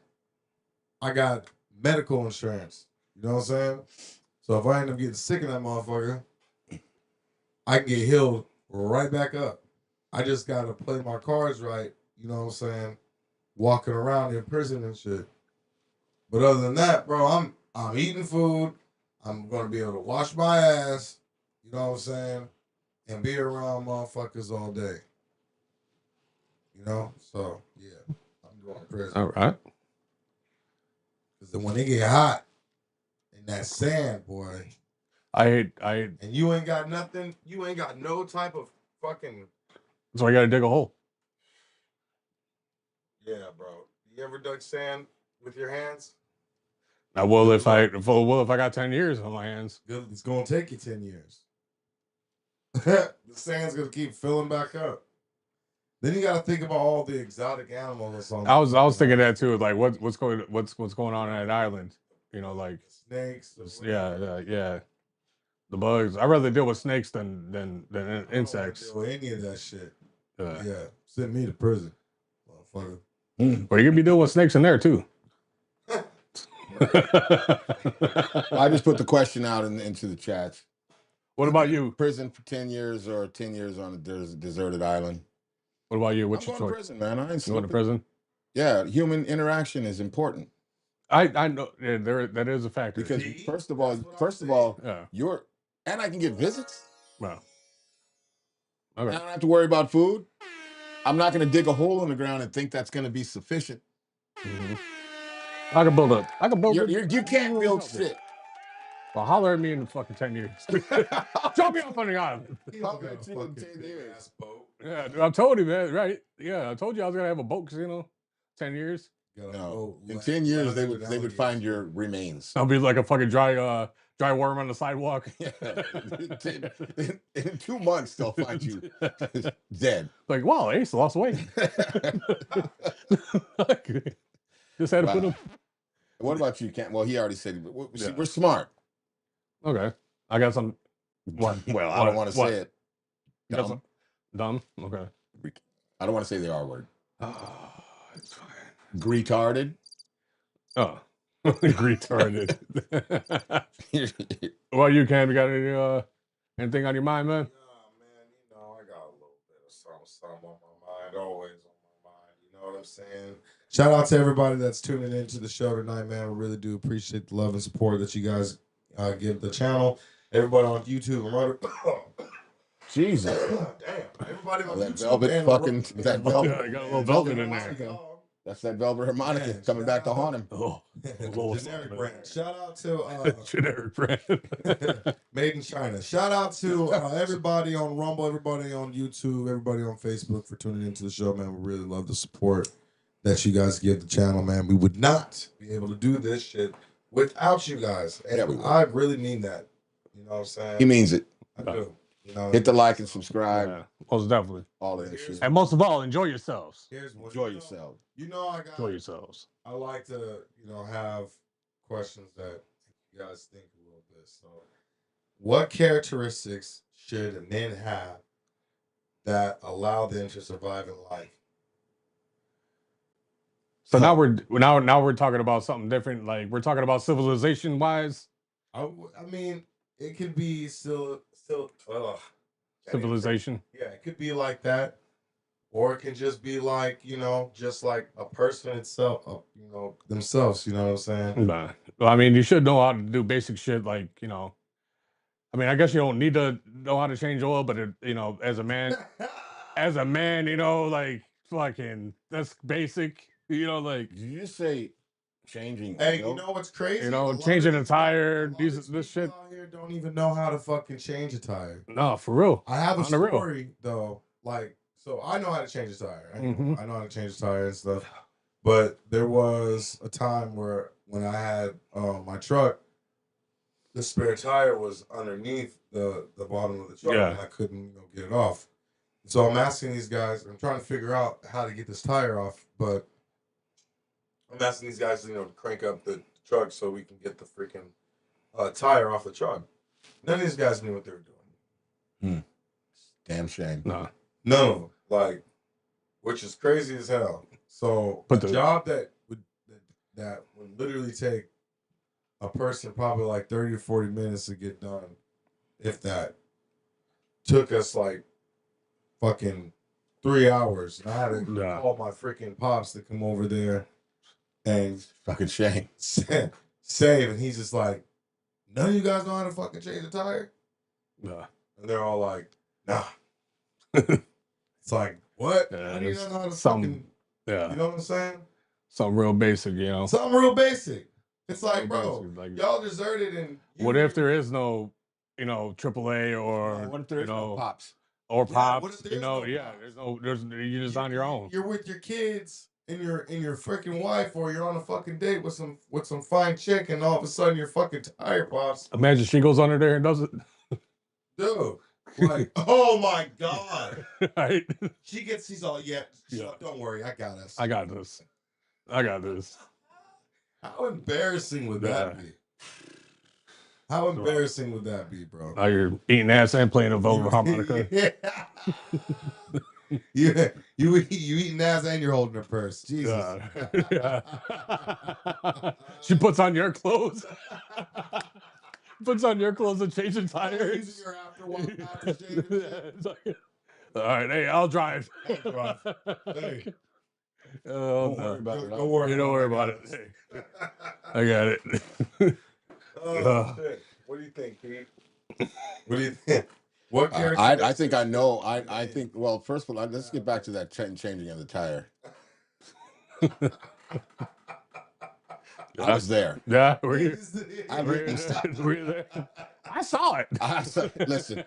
I got medical insurance. You know what I'm saying? So if I end up getting sick in that motherfucker, I can get healed right back up. I just gotta play my cards right. You know what I'm saying? Walking around in prison and shit. But other than that, bro, I'm eating food. I'm gonna be able to wash my ass. You know what I'm saying? And be around motherfuckers all day. You know? So yeah, I'm going to prison. All right. Because when they get hot in that sand, boy, I and you ain't got nothing, you ain't got no type of fucking. so I got to dig a hole. Yeah, bro. You ever dug sand with your hands? I will if I got 10 years on my hands. Good. It's gonna take you 10 years. The sand's gonna keep filling back up. Then you gotta think about all the exotic animals or something. I was thinking that too. Like what's going on on that island? You know, like snakes. yeah. The bugs. I'd rather deal with snakes than insects. Or any of that shit. Yeah. Yeah, send me to prison, motherfucker. But you could be dealing with snakes in there too. I just put the question out into the chats. What about you? Prison for 10 years or 10 years on a deserted island? What about you? What's I'm your going to choice? prison, man. I ain't You going to slipping. prison? Yeah, human interaction is important I know that is a factor. because See? first of That's what I'm all, Yeah. and I can get visits. Well. I Okay. don't have to worry about food. I'm not going to dig a hole in the ground and think that's going to be sufficient. Mhm. I can build up. I can build. You can't build shit. Well, holler at me in fucking 10 years. Drop me off on the island. I'll bet you in 10 years. Boat. Yeah, I told you, man. Right? Yeah, I told you I was gonna have a boat casino. 10 years. No, in 10 years they would find your remains. I'll be like a fucking dry worm on the sidewalk. Yeah. In 2 months they'll find you dead. Like, wow, Ace lost weight. Just had to put Wow. him. What about you, Cam? Well, he already said it, but Yeah. we're smart. Okay, I got some. What? Well, I don't want to What? say it. You got Dumb. some- Dumb. Okay. I don't want to say the R word. Oh, it's fine. Retarded. Oh, retarded. Well, you Cam, you got any anything on your mind, man? Yeah, man, you know, I got a little bit of something on my mind, always on my mind. You know what I'm saying? Shout out to everybody that's tuning into the show tonight, man. We really do appreciate the love and support that you guys give the channel. Everybody on YouTube and Jesus. damn, everybody on That YouTube velvet and fucking that velvet. Yeah, you got a little velvet in there. That's that velvet harmonica Man, coming back to haunt him. Oh, little generic something. brand. Shout out to Generic brand. Made in China. Shout out to everybody on Rumble, everybody on YouTube, everybody on Facebook for tuning into the show, man. We really love the support that you guys give the channel, man. We would not be able to do this shit without you guys. And Yeah, we would. I really mean that. You know what I'm saying? He means it. I do. You know, Hit the like and subscribe. Yeah, most definitely. All of that shit. And most of all, enjoy yourselves. Here's one. Enjoy yourself. You know, Enjoy yourselves. I like to, have questions that you guys think a little bit. So, what characteristics should a man have that allow them to survive in life? So now we're talking about something different. Like we're talking about civilization wise. I mean, it could be still Civilization. Yeah, it could be like that, or it can just be like just like a person itself, themselves. You know what I'm saying? Nah. Well, I mean, you should know how to do basic shit. Like I mean, I guess you don't need to know how to change oil, but as a man, like fucking that's basic. Like Did you just say changing? Hey, oil? you know what's crazy? changing a tire. This shit. Out here don't even know how to fucking change a tire. No, for real. I have a On the real. story though. Like, so I know how to change a tire. Mhm. I know how to change a tire and stuff. But there was a time when I had my truck, the spare tire was underneath the bottom of the truck, Yeah. and I couldn't get it off. So I'm asking these guys. I'm trying to figure out how to get this tire off, but I'm asking these guys, to crank up the truck so we can get the freaking tire off the truck. None of these guys knew what they were doing. Damn shame. No. None of them. Like, which is crazy as hell. So But the job that would literally take a person probably like 30 to 40 minutes to get done, if that, took us like fucking 3 hours. And I had to Yeah. call my freaking pops to come over there and Fucking shame. save. And he's just like, none of you guys know how to fucking change a tire? Yeah. And they're all like, nah. It's like, what? Yeah, How do you it's not know how to some- fucking, Yeah. you know what I'm saying? Something real basic, Something real basic. It's like, Something bro, basic, like- y'all deserted and What if there is no, AAA or What if there is no pops? or Yeah, pops? what if there's no pops? You're just on your own. You're with your kids and your freaking wife, or you're on a fucking date with some fine chick, and all of a sudden your fucking tire pops, Imagine she goes under there and does it. dude. Like, oh my god, Right? she's all, yeah. Yeah. Don't worry, I got us. I got this. How embarrassing would Yeah. that be? How embarrassing would that be, bro? Oh, you're eating ass and playing a velvet harmonica. you eating ass and you're holding a purse. Jesus. Yeah. She puts on your clothes. Puts on your clothes and changes tires. Using your after shave and shit. It's like, all right, hey, I'll drive. I'll drive. Hey. Don't Oh, worry no. about it. Don't worry. You don't worry about it. Hey, I got it. Oh, shit. What do you think, Pete? What do you think? What character? I think I know. I think. Well, first of all, let's get back to that changing of the tire. I was there. Yeah, were you? I Were you witnessed there? it. Were you there? I saw it. Listen,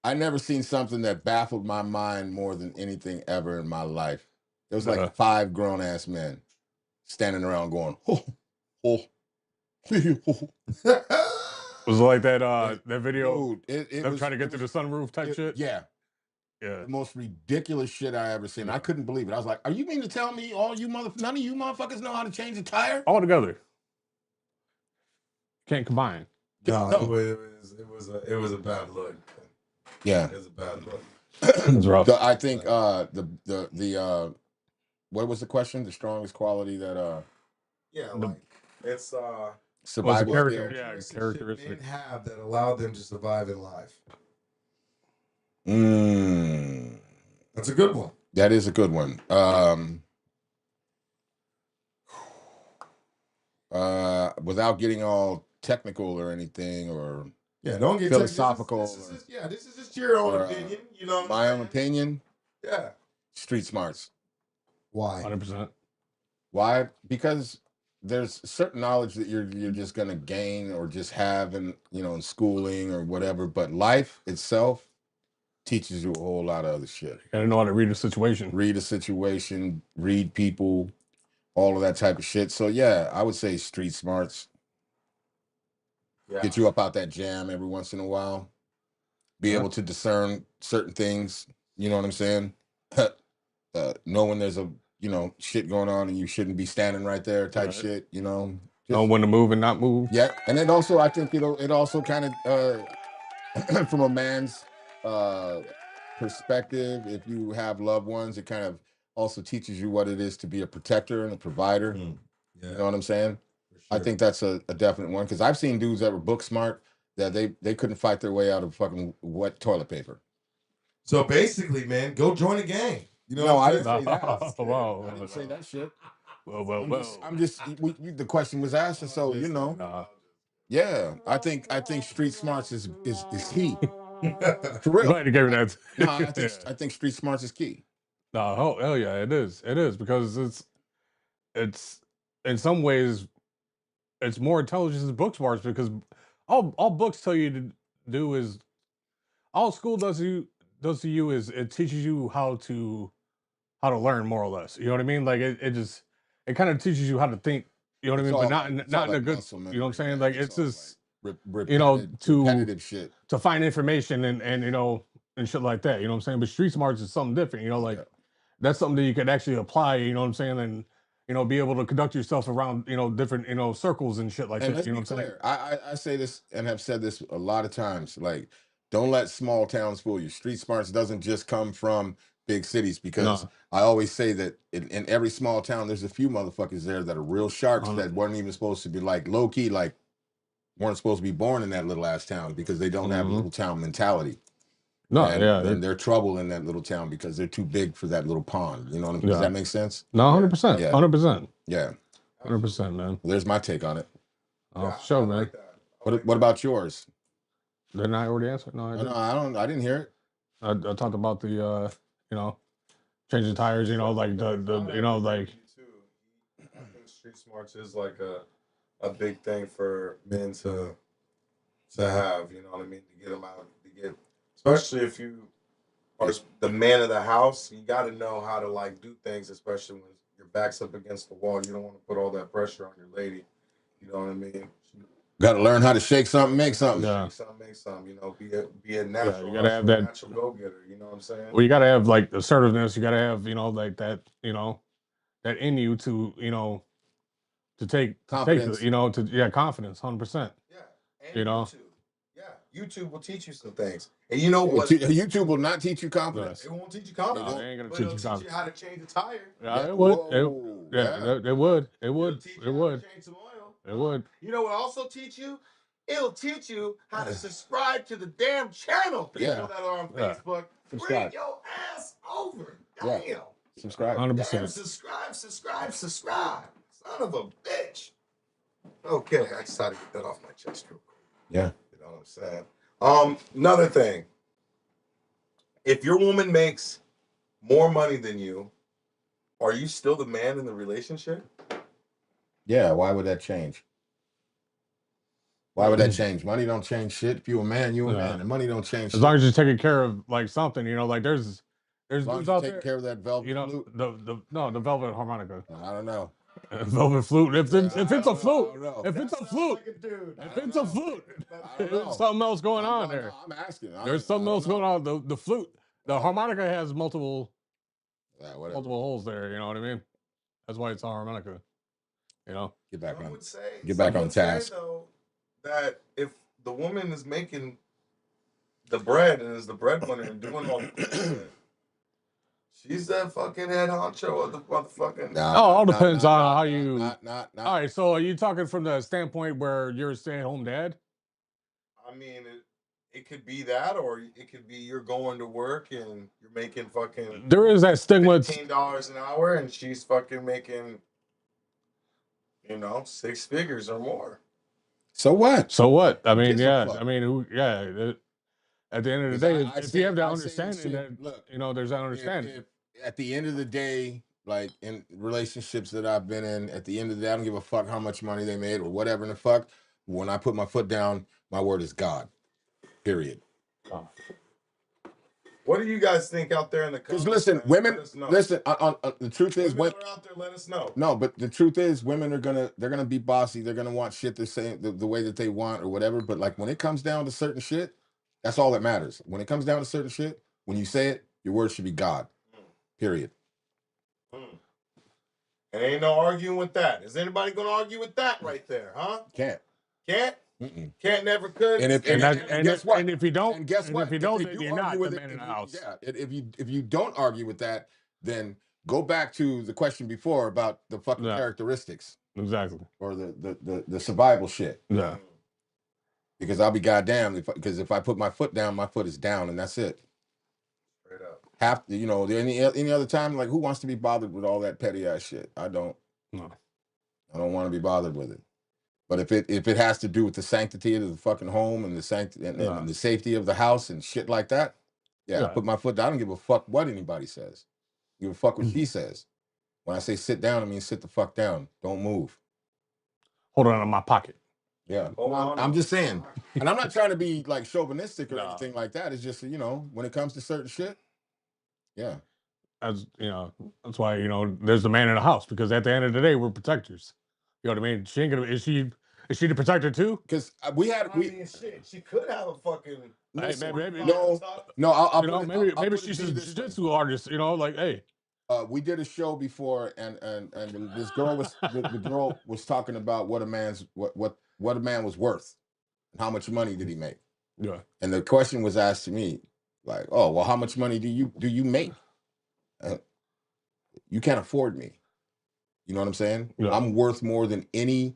I never seen something that baffled my mind more than anything ever in my life. There was like 5 grown ass men standing around going, oh, oh, oh. Was it like that that video Dude, it them was trying to get to the sunroof type shit? Yeah, Yeah. the most ridiculous shit I ever seen. I couldn't believe it. I was like, "Are you mean to tell me none of you motherfuckers know how to change a tire?" All together. Can't combine. No, No. it was a bad look. Yeah, It was a bad look. It's rough. I think the what was the question? The strongest quality that Yeah, The- like it's survival character? skill. Yeah, men characteristics. have that allow them to survive in life. That's a good one. That is a good one. Without getting all technical or anything, or Yeah, don't get philosophical. This is just your own or, opinion. You know, what I'm my own saying? opinion. Yeah. Street smarts. Why? 100%. Why? Because there's certain knowledge that you're just gonna gain or just have in in schooling or whatever, but life itself teaches you a whole lot of other shit. Gotta know how to read a situation. Read a situation, read people, all of that type of shit. So yeah, I would say street smarts. Yeah. Get you up out that jam every once in a while. Be able to discern certain things. You know what I'm saying? Know when there's a shit going on and you shouldn't be standing right there type Right. shit. Know when to move and not move. Yeah, and then also I think it also kind of from a man's perspective, if you have loved ones, it kind of also teaches you what it is to be a protector and a provider. Yeah. You know what I'm saying? For I sure. think that's a definite one because I've seen dudes that were book smart that they couldn't fight their way out of fucking wet toilet paper. So basically, man, go join a gang. You know No, what I I'm didn't saying? say that. Wow. I didn't say that shit. Well. I'm just the question was asked, and so Nah. yeah, I think street smarts is key. For I'm real. glad you gave me that. No, I Yeah. think street smarts is key. No, hell yeah, it is. It is because it's in some ways it's more intelligent than book smarts because all books tell you to do is all school does to you is it teaches you how to learn more or less. You know what I mean? Like it kind of teaches you how to think. You know what I It's mean? But all not in a like good. muscle You know what I'm saying? memory, Like man. it's all just repetitive, to repetitive shit. to find information and and shit like that. You know what I'm saying? But street smarts is something different. You know, like Yeah. that's something that you could actually apply. You know what I'm saying? And be able to conduct yourself around different circles and shit like And that. let's You know be what I'm saying? clear. I say this and have said this a lot of times. Like, don't let small towns fool you. Street smarts doesn't just come from big cities because No. I always say that in every small town, there's a few motherfuckers there that are real sharks that weren't even supposed to be like low key, like weren't supposed to be born in that little ass town because they don't have a little town mentality. No, and, yeah, and they're trouble in that little town because they're too big for that little pond. You know what I mean? Does Yeah. that make sense? no, 100%, Yeah. 100%, Yeah. 100%, man. Well, there's my take on it. Oh, show, man. like that. What about yours? Didn't I already answer? No, I Oh, didn't. no, I didn't hear it. I talked about the changing tires. Like the like. I think street smarts is like a big thing for men to have. You know what I mean? To get them out, especially if you are the man of the house. You got to know how to like do things, especially when your back's up against the wall. You don't want to put all that pressure on your lady. You know what I mean? Got to learn how to shake something, make something. Yeah. Shake something, make something. You know, be a natural. you gotta have that natural go getter. You know what I'm saying? Well, you gotta have like assertiveness. You gotta have like that that in you to to take Confidence. you know, confidence, 100%. Yeah. And You know? YouTube. Yeah. YouTube will teach you some things. And you know what? YouTube will not teach you confidence. It won't teach you No, confidence. they ain't gonna But teach it'll you teach you confidence. how to change a tire. Yeah, Yeah, it would. whoa, Yeah, yeah. it would. It It'll would. teach you It how would. to change some oil. It would. You know what also teach you? It'll teach you how to subscribe to the damn channel. People Yeah. that are on Yeah. Facebook. Subscribe. Bring your ass over. Yeah. Damn. Subscribe. 100%. Subscribe. Son of a bitch. Okay, I just had to get that off my chest real quick. Yeah. You know what I'm saying? Another thing. If your woman makes more money than you, are you still the man in the relationship? Yeah, why would that change? Why would that change? Money don't change shit. If you a man, you a man, and money don't change As shit. long as you're taking care of like something, you know, like there's As long as dudes you're out taking there, care of that velvet you know, flute. the velvet harmonica, I don't know. velvet flute. If it's a flute, know. if it's a flute, if it's a flute, there's something else going on there. I'm asking. There's something else going on. The flute, the harmonica has multiple whatever. holes there. You know what I mean? That's why it's a harmonica. You know. Get back Some on. would say, Get back some on would say, task. though, that if the woman is making the bread and is the breadwinner and doing all the shit, she's that fucking head honcho of the motherfucking. All depends on how you. Not. All right, so are you talking from the standpoint where you're a stay-at-home dad? I mean, it could be that, or it could be you're going to work and you're making fucking. There is that stigma. $15 an hour, and she's fucking making, 6 figures or more. So what? So what? I mean, gives a yeah. fuck? I mean, at the end of the day, if you have that understanding, that look, there's that understanding. If at the end of the day, like in relationships that I've been in, at the end of the day, I don't give a fuck how much money they made or whatever in the fuck. When I put my foot down, my word is God. Period. What do you guys think out there in the comments? Because listen, man? women, Let us know. listen. The truth is, Women that are out there, let us know. no, but the truth is, women are they're gonna be bossy. They're gonna want shit the same the way that they want or whatever. But like when it comes down to certain shit, that's all that matters. When it comes down to certain shit, when you say it, your word should be God. Period. And ain't no arguing with that. Is anybody gonna argue with that right there, huh? Can't. Can't, never could. And guess what? And if you don't, And guess what? if you If don't, they then do you're not argue the with man in the house. Yeah. If you don't argue with that, then go back to the question before about the fucking characteristics. Exactly. Or the survival shit. Yeah. Because I'll be goddamn if I put my foot down, my foot is down, and that's it. Straight up. Any other time, like who wants to be bothered with all that petty ass shit? I don't. No. I don't want to be bothered with it. But if it has to do with the sanctity of the fucking home and and the safety of the house and shit like that, I put my foot down. I don't give a fuck what anybody says. I give a fuck what she says. When I say sit down, I mean sit the fuck down. Don't move. Hold on in my pocket. Yeah. I'm just saying. And I'm not trying to be like chauvinistic or anything like that. It's just, when it comes to certain shit, yeah. As that's why, there's the man in the house, because at the end of the day, we're protectors. You know what I mean? She ain't gonna is she the protector too? Because shit, she could have a fucking maybe no, I'll maybe she's a jiu-jitsu artist, like, hey. We did a show before, and this girl was the girl was talking about what a man was worth, and how much money did he make? Yeah. And the question was asked to me, like, oh, well, how much money do you make? You can't afford me. You know what I'm saying? Yeah. I'm worth more than any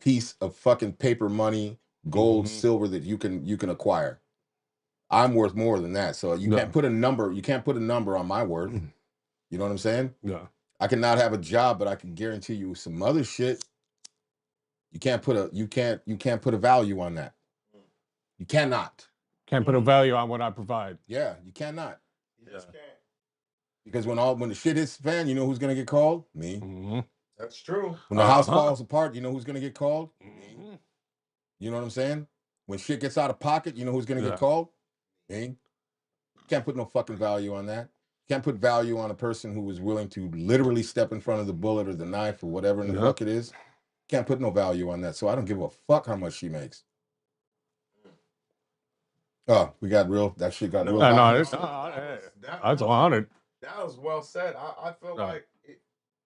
piece of fucking paper money, gold, silver that you can acquire. I'm worth more than that. So you can't put a number. You can't put a number on my worth. You know what I'm saying? Yeah. I can not have a job, but I can guarantee you some other shit. You can't put a value on that. You cannot. Can't put a value on what I provide. Yeah, you cannot. You just can't. Because when the shit hits the fan, you know who's gonna get called? Me. Mm-hmm. That's true. When the house falls apart, you know who's gonna get called? Mm-hmm. You know what I'm saying? When shit gets out of pocket, you know who's gonna get called? Me. You can't put no fucking value on that. You can't put value on a person who was willing to literally step in front of the bullet or the knife or whatever in the fuck it is. Can't put no value on that. So I don't give a fuck how much she makes. Oh, that shit got real. That's 100. That was well said. I feel like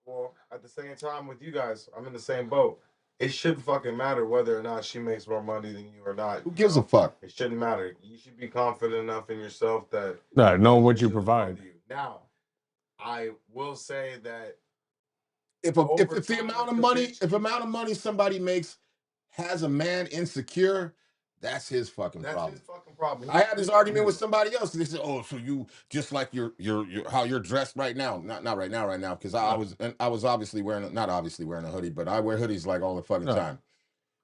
Well, at the same time with you guys, I'm in the same boat. It shouldn't fucking matter whether or not she makes more money than you or not. Who gives a fuck? It shouldn't matter. You should be confident enough in yourself that Nah, know what you she'll look provide. after you. Now, I will say that If the amount of money somebody makes has a man insecure, that's his fucking that's problem. his fucking problem. I had this argument with somebody else. They said, "Oh, so you just like you're how you're dressed right now? Not right now, because I was obviously not obviously wearing a hoodie, but I wear hoodies like all the fucking time.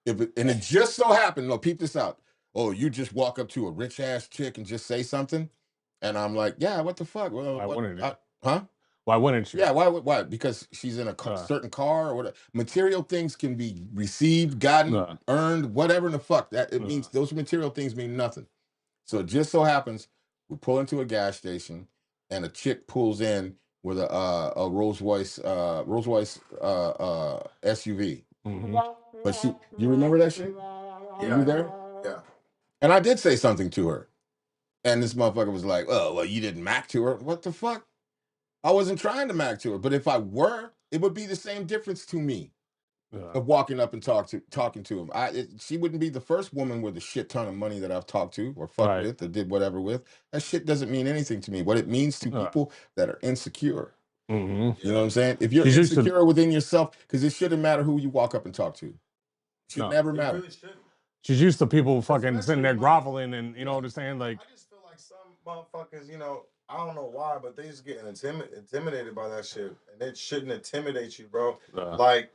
And it just so happened. No, peep this out. Oh, you just walk up to a rich ass chick and just say something, and I'm like, yeah, what the fuck? Well, huh? Why wouldn't you? Yeah, why? Because she's in a certain car or whatever. Material things can be received, gotten, earned, whatever in the fuck. That it means those material things mean nothing. So it just so happens we pull into a gas station and a chick pulls in with a Rolls Royce SUV. Mm-hmm. But you remember that shit? Yeah. You there? Yeah. And I did say something to her. And this motherfucker was like, oh, well, you didn't mac to her. What the fuck? I wasn't trying to mac to her, but if I were, it would be the same difference to me of walking up and talking to him. She wouldn't be the first woman with a shit ton of money that I've talked to or fucked with or did whatever with. That shit doesn't mean anything to me. What it means to people that are insecure. Mm-hmm. You know what I'm saying? If you're insecure within yourself, because it shouldn't matter who you walk up and talk to. It should never matter. Really shouldn't. She's used to people fucking sitting there groveling and, you know what I'm saying? Like, I just feel like some motherfuckers, you know, I don't know why, but they just getting intimidated by that shit. And it shouldn't intimidate you, bro. Like,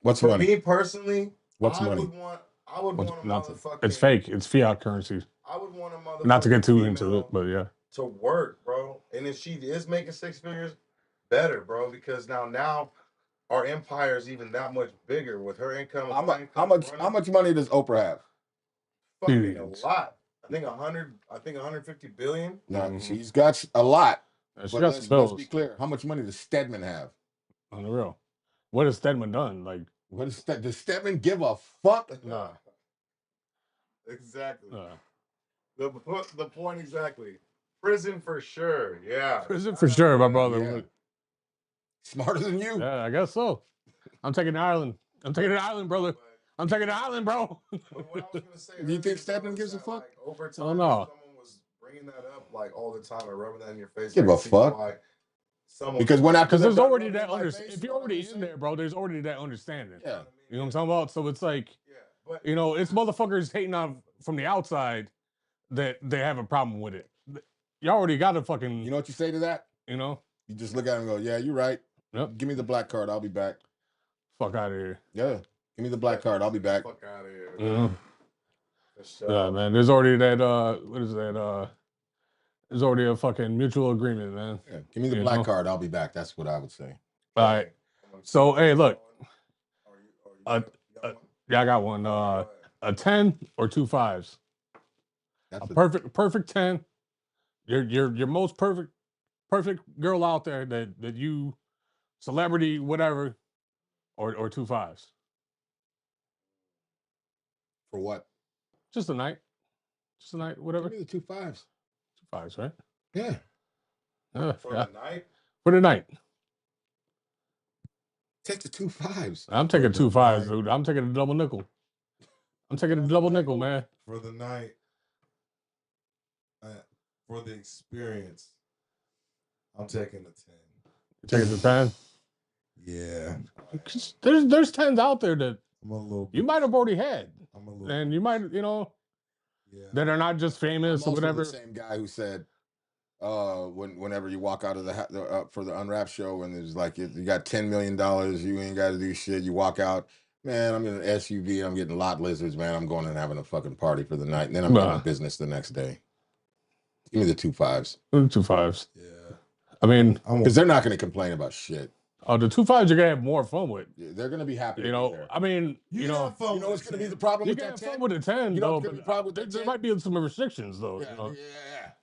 what's for money? me personally, what's I money? would want a motherfucker. It's fake. It's fiat currency. I would want a motherfucker. Not to get too into it, but yeah. To work, bro. And if she is making 6 figures, better, bro. Because now our empire is even that much bigger with her income. How much money does Oprah have? Fucking a lot. I think 150 billion. No, she's got a lot. She got some bills. Let's be clear. How much money does Stedman have? On the real. What has Stedman done? Like, does Stedman give a fuck? Nah. Exactly. The point exactly. Prison for sure. Yeah. Prison for sure, my brother. Yeah. Smarter than you. Yeah, I guess so. I'm taking the island. I'm taking the island, brother. I'm taking the island, bro. What I was gonna say. Do you think Stedman gives a fuck? Like, over time, oh no. Someone was bringing that up like all the time and rubbing that in your face. Give a fuck. Because there's already that if you're already in there, bro, there's already that understanding. Yeah. You know what I'm talking about? So it's like, you know, it's motherfuckers hating on from the outside that they have a problem with it. You already got a fucking. You know what you say to that? You know? You just look at him and go, yeah, you're right. Yep. Give me the black card. I'll be back. Fuck out of here. Yeah. Give me the black card. I'll be back. Fuck out of here. Yeah, man. There's already that, what is that? There's already a fucking mutual agreement, man. Yeah. Give me the black card. I'll be back. That's what I would say. All right. So, hey, look. Yeah, I got one. A 10 or 2 5s. That's a perfect 10. Your most perfect girl out there that you celebrity whatever, or 2 5s. For what? Just a night, whatever. Give me the 2 5s. 2 5s, right? Yeah. For the night. For the night. Take the 2 5s. I'm taking 2 5s, dude. I'm taking a double nickel. I'm taking a double nickel, man. For the night. For the experience, I'm taking the 10. You're taking the 10? Yeah. There's 10s out there that I'm a little you might have already had. I'm a little and you might, you know, that are not just famous I'm or whatever. The same guy who said, whenever you walk out of for the Unwrapped show and there's like you got $10 million, you ain't got to do shit. You walk out, man. I'm in an SUV. I'm getting lot lizards, man. I'm going and having a fucking party for the night, and then I'm doing business the next day. Give me the 2 5s. 2 5s. Yeah. I mean, because they're not going to complain about shit. Oh, the 2 5s you're gonna have more fun with. Yeah, they're gonna be happy. You know, I mean, you know what's gonna be the problem with that 10? You can have fun with a 10, you know though, what's gonna be the problem with that 10? There might be some restrictions, though. Yeah, you know?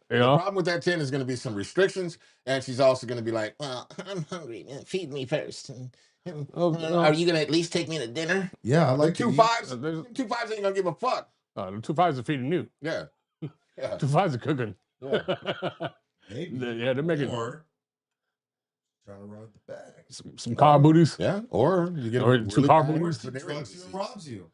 You know? The problem with that 10 is gonna be some restrictions, and she's also gonna be like, well, I'm hungry. Feed me first. Are you gonna at least take me to dinner? Yeah, I like 2 5s. 2 5s ain't gonna give a fuck. The 2 5s are feeding you. Yeah. 2 5s are cooking. Yeah. Maybe. Yeah, they're making. Or trying to rob the bag. Some car booties. Yeah, or you get Or a two really car bad booties. She venereal drugs you and disease. robs you.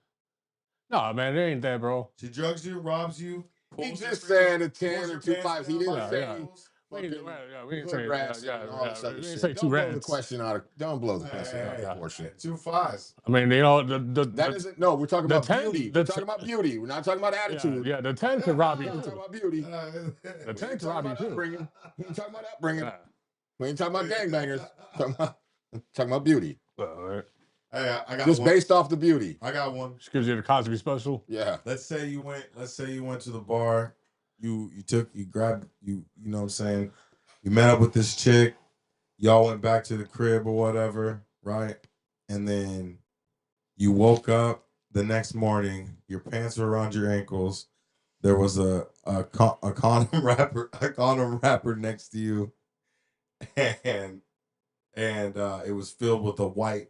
No, man, it ain't that, bro. She drugs you, robs you. He pulls your just freaking- said a pulls 10 your or 2 pants 5s. He down didn't by Yeah, say yeah. your ankles. We ain't hood saying rats yeah, and all this we other ain't shit. say Don't two blow the rats. question out of. Don't blow the Hey, question hey, out hey, of proportion. hey, 2 5s. I mean, you know, That isn't. No, we're talking the about 10 beauty. the We're talking about beauty. We're not talking about attitude. yeah, the 10 could rob you We're talking too. about beauty. The 10 ain't could rob talking you about too. upbringing. We ain't talking about upbringing. Yeah. We ain't talking about gangbangers. Talking about beauty. Well, Hey, I got Just one. based off the beauty. I got one. just gives you the Cosby special. Yeah. Let's say you went to the bar. You grabbed you know what I'm saying? You met up with this chick. Y'all went back to the crib or whatever, right? And then you woke up the next morning. Your pants were around your ankles. There was a condom wrapper next to you, and it was filled with a white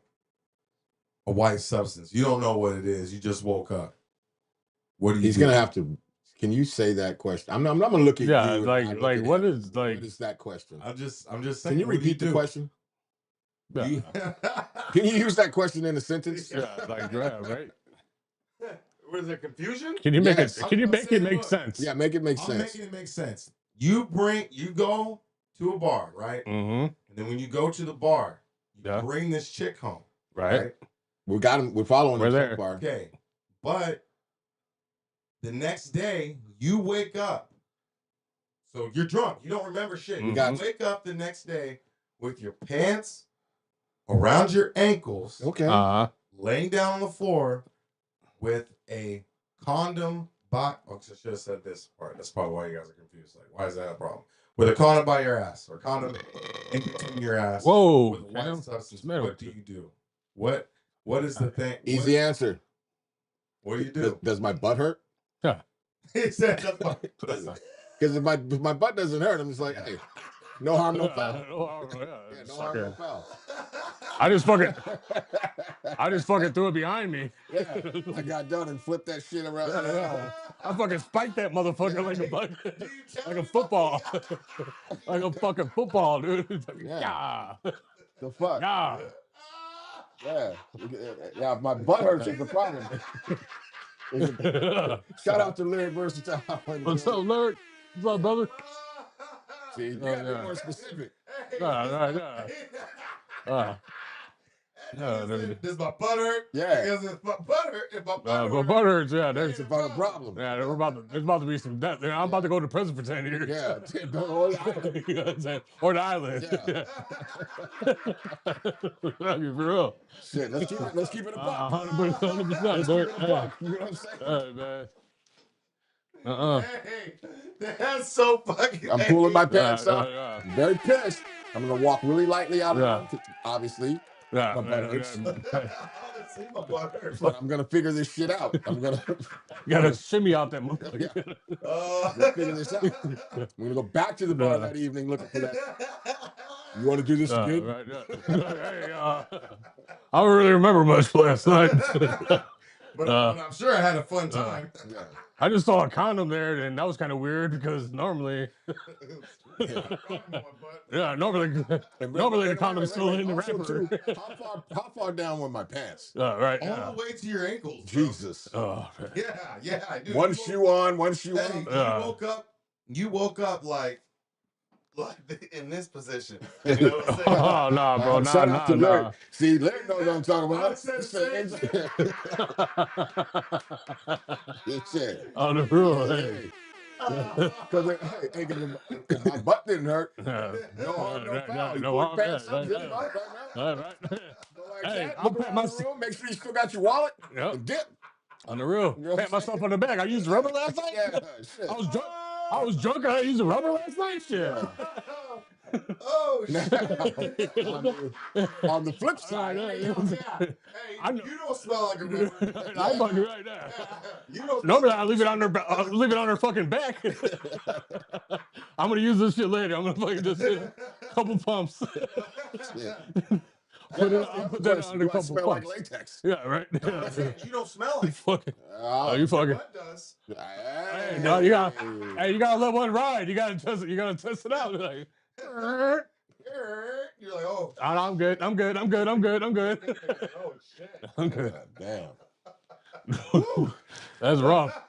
substance. You don't know what it is. You just woke up. What do you? He's do? gonna have to. Can you say that question? I'm not gonna look at Yeah, you. like- and not like, look at what him. is, like- What is that question? I'm just saying. Can you what do repeat the do? question? Yeah, You- Can you use that question in a sentence? yeah, like yeah, right. Was there confusion? Can you make Yes. it? Can you I'm make it saying, make look, sense? Yeah, make it make I'm sense. making it make sense. You go to a bar, right? Mm-hmm. And then when you go to the bar, you Yeah. bring this chick home, Right. We got him. We're following We're him there. so far. Okay. But the next day, you wake up. So you're drunk. You don't remember shit. You Mhm. wake up the next day with your pants around your ankles, Okay. laying down on the floor with a condom box. Oh, I should have said this part. That's probably why you guys are confused. Like, why is that a problem? With a condom by your ass or condom in between your ass. Whoa. With a white Damn. substance. Matter What with do you? you do? What is the thing? Easy answer. What do you do? Does my butt hurt? He said, Because if my butt doesn't hurt, I'm just like, hey, no harm, no foul. Yeah, Yeah, no harm, no foul. I just fucking threw it behind me. Yeah, I got done and flipped that shit around. Yeah. I fucking spiked that motherfucker like a football. Like a fucking football, dude. Yeah. Yeah. The fuck? Yeah. Yeah. Yeah, my butt hurts is the problem. Shout out to Larry Versatile. What's up, Larry? What's up, brother? See, you Oh, gotta be yeah. more specific. Does my butt hurt? Yeah. Because if my butt hurt, But butters, yeah, there's It's about a problem. yeah, there's about to be some death. I'm about to go to prison for 10 years. Yeah. You know what I'm saying? Or the island. Yeah. That'd be for real. Shit, let's keep it a buck. 100%, Let's dude. keep it a buck. You know what I'm saying? Hey, man. Hey, that's so fucking. I'm pulling my pants Yeah, up. yeah, I'm very pissed. I'm gonna walk really lightly out of Yeah. the obviously, yeah. My butt hurts. Honestly, my butt hurts. but I'm gonna figure this shit out. I'm gonna You gotta shimmy out that motherfucker. Yeah. Let's figure this out. I'm gonna go back to the bar Yeah. that evening looking for that. You want to do this again? Right, hey, I don't really remember much last night. But I'm sure I had a fun time. Yeah. I just saw a condom there, and that was kind of weird because normally, yeah, normally the condom's still in the Also, wrapper. too, how far down were my pants? Right. All Yeah. the way to your ankles. Bro. Jesus. Oh, man. Yeah, I do. One shoe on, one shoe Hey, off. you woke up like in this position. You know what I'm saying? Oh no, bro, Shout out to Larry. nah. See, Larry knows what I'm talking I about. said He said, On the rule, hey. because hey, if my butt didn't hurt, Yeah. no harm, no foul. You No pull your harm, pants yeah, up, zip yeah. it up right now. All right. Go like Hey, that. I'll Look pat around my the room. Make sure you still got your wallet. Yep. And dip. On the real. You know what Pat I'm myself saying? on the back. I used rubber last night. Yeah, shit. I was drunk. I was drunk. I used rubber last night. Shit. Oh Now, shit! on the flip side, Hey, I know- you don't smell like a river. I'm fucking right now. You don't. Normally I leave it on their fucking back. I'm gonna use this shit later. I'm gonna fucking just hit a couple pumps. yeah. Put that on a Do I couple smell like pumps. latex? Yeah, right. You don't smell like. Fucking. Oh, You fucking. What does? Hey, no, you got. Hey, you gotta let one ride. You gotta test it. You gotta test it out. Like, You're like, oh, I'm good. I'm good. I'm good. I'm good. I'm good. Oh shit. I'm good. Damn. That's rough.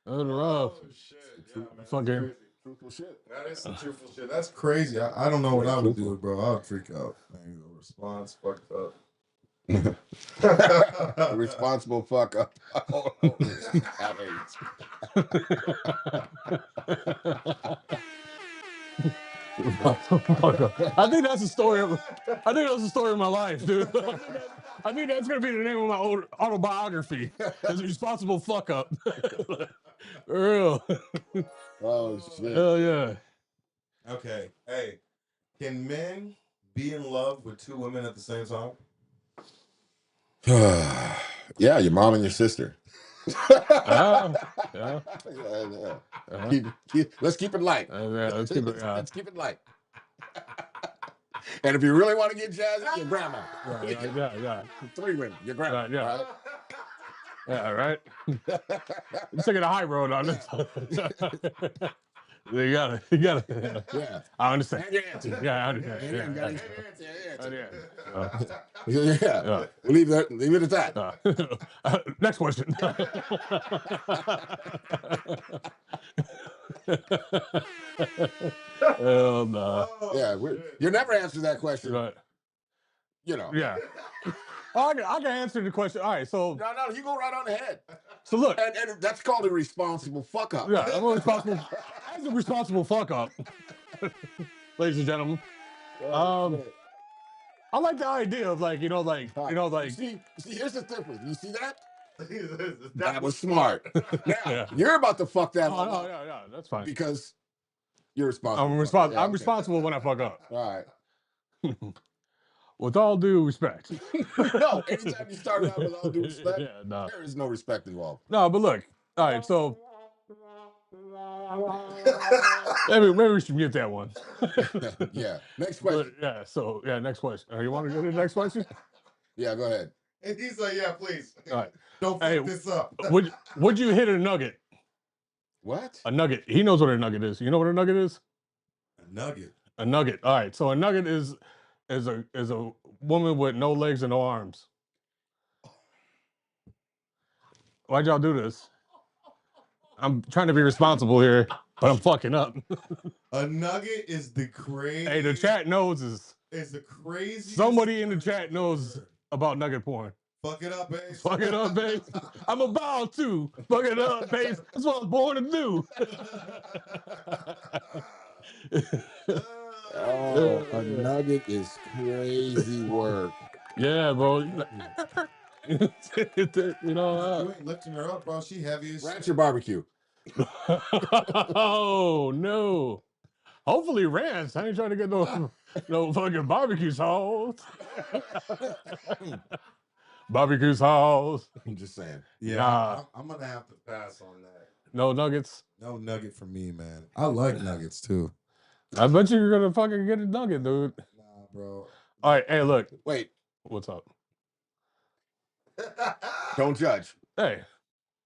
That's rough. Oh shit. Yeah, man. That's Fucking. crazy. Truthful shit. That is some truthful shit. That's crazy. I don't know what I would do, bro. I would freak out. Man, the response fucked up. Responsible fuck up. I think that's the story of. I think that's the story of my life, dude. I think that's gonna be the name of my autobiography. Is responsible fuck up. For real. Oh shit. Hell yeah. Okay. Hey, can men be in love with two women at the same time? Yeah, your mom and your sister. Yeah. Yeah. Uh-huh. Let's keep it light. Yeah, let's keep it. Let's keep it light. And if you really want to get jazzy, your grandma. Yeah. 3 women, your grandma. Right, yeah. Right? Yeah, right. I'm taking a high road on this. You got it. Yeah. I understand. And your answer. Yeah, I understand. And your Yeah, answer. yeah. Yeah. We'll leave it at that. Next question. Hell no. Yeah, you never answer that question. Right. You know. Yeah. I can answer the question. All right, so No, you go right on ahead. so look. And that's called a responsible fuck up. Yeah, I'm a responsible. As a responsible fuck up, ladies and gentlemen. I like the idea of like. See, here's the difference. You see that? That was smart. Now Yeah. you're about to fuck that Oh, all no, up yeah, because because you're responsible. I'm responsible. Yeah, I'm okay. responsible when I fuck up. All right. With all due respect. No, anytime you start out with all due respect, Yeah, no. there is no respect involved. No, but look. All right, so maybe we should get that one. Yeah. Next But, question. yeah. So yeah, next question. You want to go to the next question? Yeah, go ahead. And he's like, yeah, please. All right. Don't fuck Hey, this up. Would you hit a nugget? What? A nugget. He knows what a nugget is. You know what a nugget is? A nugget. A nugget. All right. So a nugget is a woman with no legs and no arms. Why'd y'all do this? I'm trying to be responsible here, but I'm fucking up. A nugget is the crazy. Hey, the chat knows is is the crazy. somebody in the chat knows about nugget porn. Fuck it up, babe. Fuck it up, babe. I'm about to fuck it up, babe. That's what I was born to do. Oh, a nugget is crazy work. Yeah, bro. You know. You ain't lifting her up, bro. She heavy as Ranch shit. or barbecue? Oh no. Hopefully ranch. I ain't trying to get no fucking barbecue sauce. Barbecue sauce. I'm just saying. Yeah, Nah. I'm gonna have to pass on that. No nuggets. No nugget for me, man. I like nuggets too. I bet you're gonna fucking get a nugget, dude. Nah, bro. All right, hey, look. Wait, What's up? don't judge. Hey,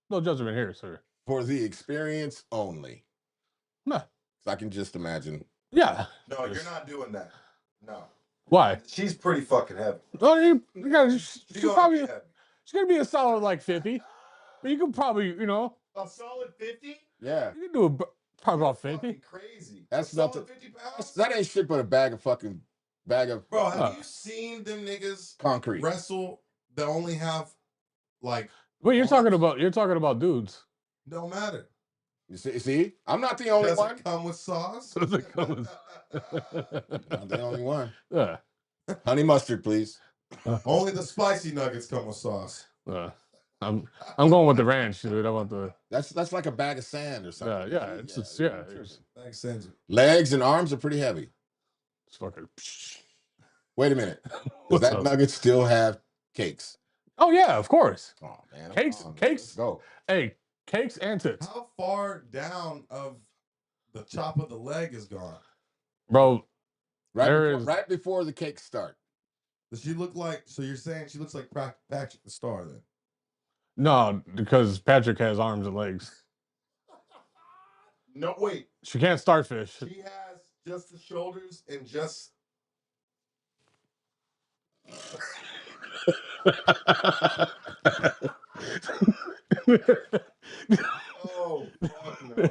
no judgment here, sir. For the experience only. Nah. I can just imagine. Yeah. No, you're not doing that. No. Why? She's pretty fucking heavy. Oh, you gotta. She's gonna probably. be heavy. She's gonna be a solid like 50. But you could probably, A solid 50? Yeah. you can do probably about 50. Fucking crazy. That's A solid nothing. 50 pounds? That ain't shit but a bag of Bro, have you seen them niggas concrete. wrestle that only have like Wait, you're talking about dudes. no matter? You see? I'm not the only Does one. it come with sauce? Does it come with- Not the only one. Yeah. Honey mustard, please. Only the spicy nuggets come with sauce. I'm going with the ranch, dude. I want the That's like a bag of sand or something. it's Makes sense. Legs and arms are pretty heavy. it's fucking. Wait a minute. Does What's that up? nugget still have cakes? Oh yeah, of course. Oh man. Cakes- come on, cakes. let's go. Hey, cakes and tits, How far down of the top of the leg is gone? bro. Right There before, is- right before the cakes start. Does she look like? So you're saying she looks like Patrick the Star then? No, because Patrick has arms and legs. No, wait. She can't starfish. She has just the shoulders and just Oh fuck no.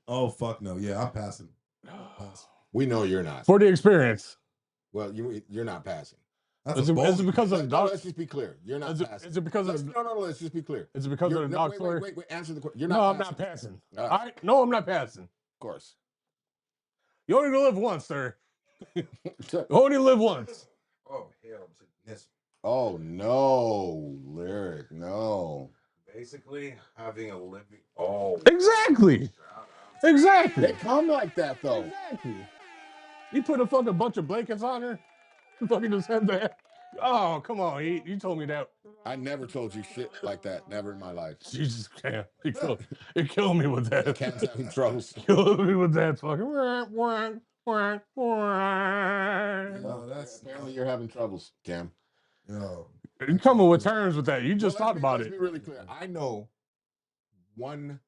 Oh fuck no. Yeah, I'm passing. We know you're not. For the experience. Well, you're not passing. That's Is a it bold. because of the dog? Let's just be clear. You're not passing. Is it because of No. Let's just be clear. Is it because of the No, dog wait, story? wait. Answer the question. You're No, not. I'm not passing. All right. I no, I'm not passing. Of course. You only live once, sir. You only live once. Oh hell, yes. Oh no, Lyric, no. Basically, having a living. Oh, Exactly. Exactly. They come like that though. Exactly. You put a fucking bunch of blankets on her. You fucking just said that. Oh, come on, you told me that. I never told you shit like that. Never in my life. Jesus, Cam. You killed me with that. Cam's having troubles. Killed me with that fucking. no, that's Apparently you're having troubles, Cam. yo. You're coming with terms with that. You just thought about let's it. be really clear. I know 100%.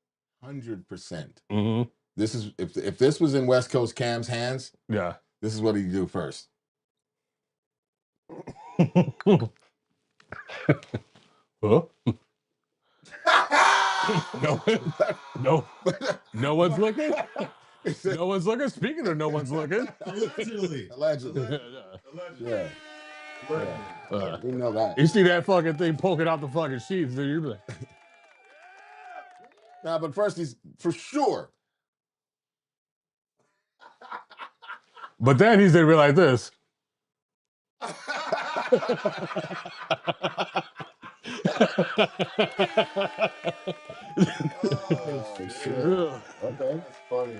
Mm-hmm. This is if this was in West Coast Cam's hands, Yeah. this is what he'd do first. Huh? No one's looking. No one's looking. Speaking of no one's looking. Allegedly. Yeah. We know that. You see that fucking thing poking out the fucking sheets, dude? You're like, Nah, but first he's for sure. but then he's gonna be like this. Oh, shit. Okay. That's funny.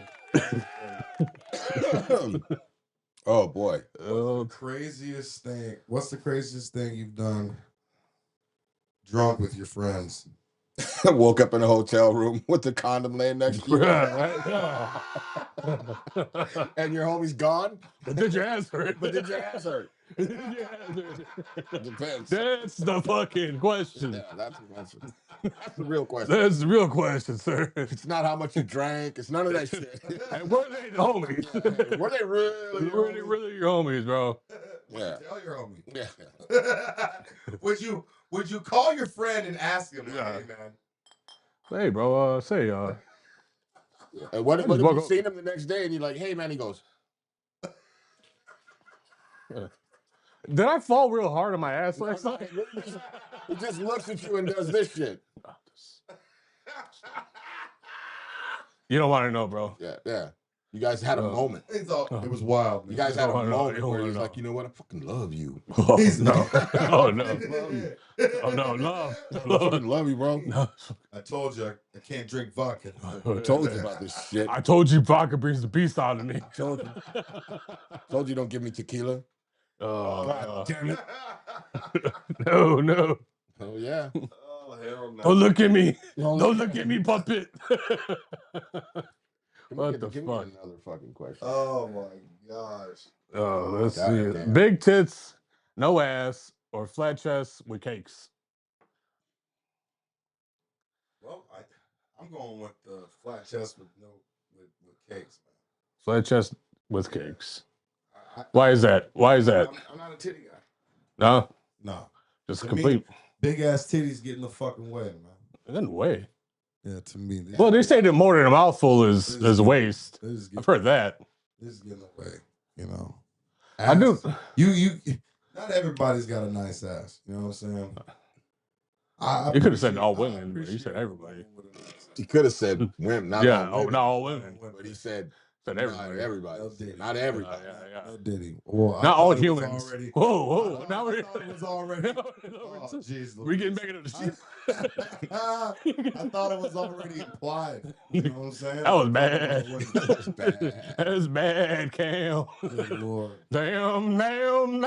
Oh boy. Craziest thing. What's the craziest thing you've done drunk with your friends? Woke up in a hotel room with the condom laying next to you. And your homie's gone. But did your ass hurt? But did your ass hurt? Did your ass hurt? Depends. That's the fucking question. Yeah, that's the real question. That's the real question, sir. It's not how much you drank. It's none of that shit. And were they the homies? Yeah, were they really? Really your homies, bro? Yeah. Tell your homie. Yeah. Would you call your friend and ask him, Yeah. hey man? Hey, bro. What if you seen him the next day and you're like, hey man, he goes, did I fall real hard on my ass last night? He just looks at you and does this shit. You don't want to know, bro. Yeah. You guys had a moment. It was wild. Man. You guys had a moment you where don't he's know. like, you know what? I fucking love you. Oh, no. Oh, no. Oh, no, love. I fucking love you, bro. No. I told you I can't drink vodka. I told you about this shit. I told you vodka brings the beast out of me. Told you don't give me tequila. Oh, Damn it. no. Oh, yeah. Oh, hell no. Don't look at me. Don't look at me, puppet. What the Give fuck? me another fucking question. Oh, my gosh. Oh, let's God see. damn. Big tits, no ass, or flat chest with cakes. Well, I'm going with the flat chest with cakes, man. Flat chest with cakes. Why is that? I'm not a titty guy. No, No. just To complete. Big ass titties get in the fucking way, man. In a way. Yeah, to me. Well, they say that more than a mouthful is waste. I've heard that. This is getting away, you know. I do. You. Not everybody's got a nice ass. You know what I'm saying? You could have said all women, but you said everybody. He could have said women, not Yeah, all women. not all women. But he said Said everybody. everybody. Not everybody. Yeah. No Diddy. Well, Not I all thought it was humans. already- Whoa. Now I thought it was already. No, Oh, jeez, we're getting back into the shit. I thought it was already implied. You know what I'm saying? That was bad. That was bad. That was bad, Cam. Good Lord. Damn, Cam.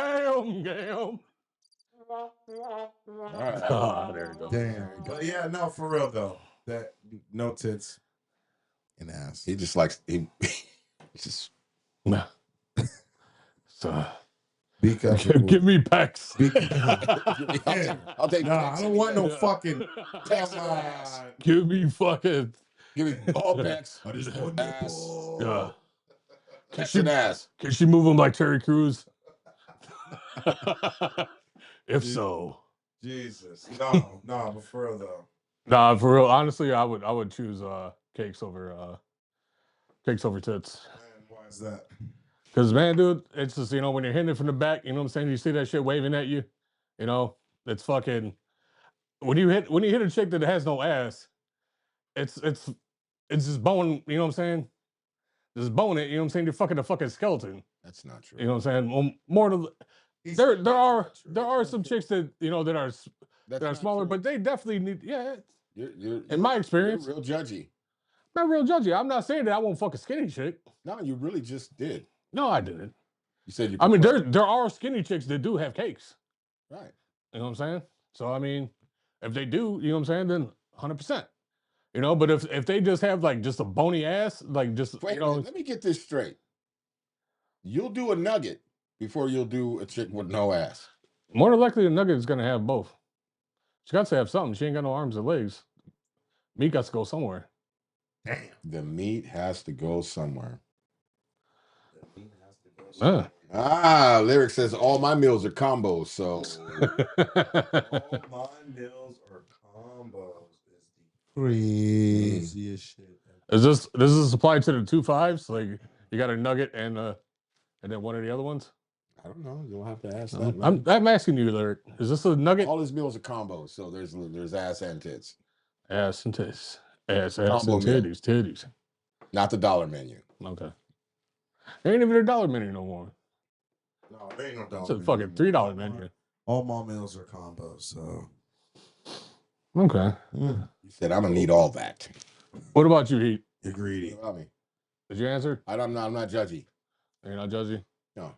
All right. Oh, there you go. Damn. But yeah, no, for real though. That no tits and ass. He just likes he just So, Be careful. give me pecs. I'll take Nah, I don't want no fucking Pecs come and on. ass. Give me fucking. Give me all pecs, I just want ass, Yeah. pecs and ass. Can she move them like Terry Crews? If so. Jesus. No, but for real though. Nah, for real. Honestly, I would choose cakes over tits. Man, why is that? Cause man, dude, it's just when you're hitting it from the back, you know what I'm saying? You see that shit waving at you, it's fucking when you hit a chick that has no ass, it's just bone, you know what I'm saying? Just bone it, you know what I'm saying? You're fucking a fucking skeleton. That's not true. You know what I'm saying? Well, more to there are some chicks that that are smaller, but they definitely need in my experience. You're real judgy. I'm not real judgy. I'm not saying that I won't fuck a skinny chick. No, you really just did. No, I didn't. You said you. I mean, there are skinny chicks that do have cakes. Right. You know what I'm saying? So I mean, if they do, you know what I'm saying, then 100%. But if they just have like just a bony ass, like just Wait, let me get this straight. You'll do a nugget before you'll do a chick with no ass. More than likely, the nugget is gonna have both. She got to have something. She ain't got no arms or legs. Meat got to go somewhere. Damn. The meat has to go somewhere. Lyric says all my meals are combos. So all my meals are combos. Is the craziest shit. Does this apply to the 2 5s? Like you got a nugget and then one of the other ones? I don't know. You'll have to ask that. I'm asking you, Lyric. Is this a nugget? All his meals are combos. So there's ass and tits. Ass and tits. Ass and titties. Not the dollar menu. Okay. It ain't even a dollar menu no more. No, there ain't no dollar. It's a fucking $3 menu. All my meals are combos, so. Okay. You said I'm gonna need all that. What about you, Heat? You're greedy. What about me? Did you answer? I'm not judgy. You're not judgy? No.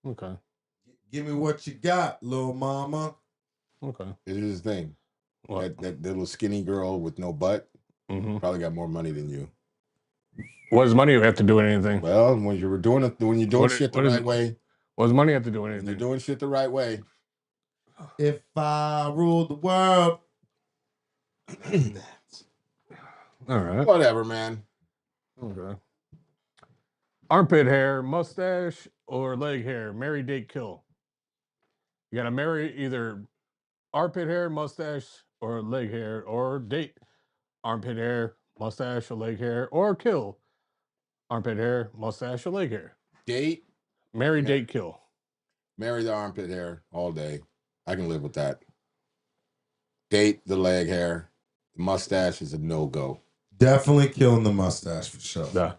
Okay. Give me what you got, little mama. Okay. This is the thing. What? That little skinny girl with no butt probably got more money than you. What does money have to do with anything? Well, when you're doing shit the right way. What does money have to do with anything? You're doing shit the right way. If I ruled the world. All right. Whatever, man. Okay. Armpit hair, mustache, or leg hair? Marry, date, kill. You gotta marry either armpit hair, mustache, or leg hair, or date armpit hair, mustache, or leg hair, or kill armpit hair, mustache, or leg hair. Date. Marry, date, kill. Marry the armpit hair all day. I can live with that. Date the leg hair. The mustache is a no-go. Definitely killing the mustache for sure. Yeah.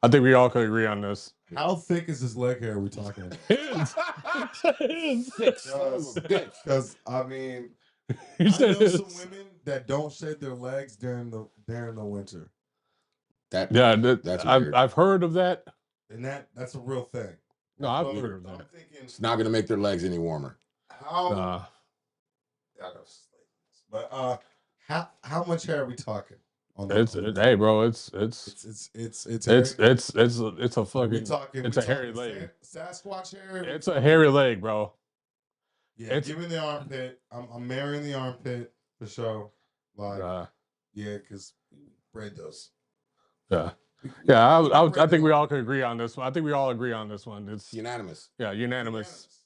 I think we all could agree on this. How thick is this leg hair we talking about? It's thick. Because I mean, I You know said some it's- women that don't shave their legs during the winter, That's weird. I've heard of that. and that's a real thing. No, I've But heard of I'm that. thinking, It's not gonna make their legs any warmer. how? Nah. I know it's like this, but how much hair are we talking? Hey, bro, it's a fucking it's a hairy leg. Sasquatch hair. It's a hairy leg, bro. Yeah, give me the armpit. I'm marrying the armpit for sure. Like, yeah, because bread does. Yeah. Yeah, I think we all could agree on this one. I think we all agree on this one. It's unanimous. Yeah, unanimous.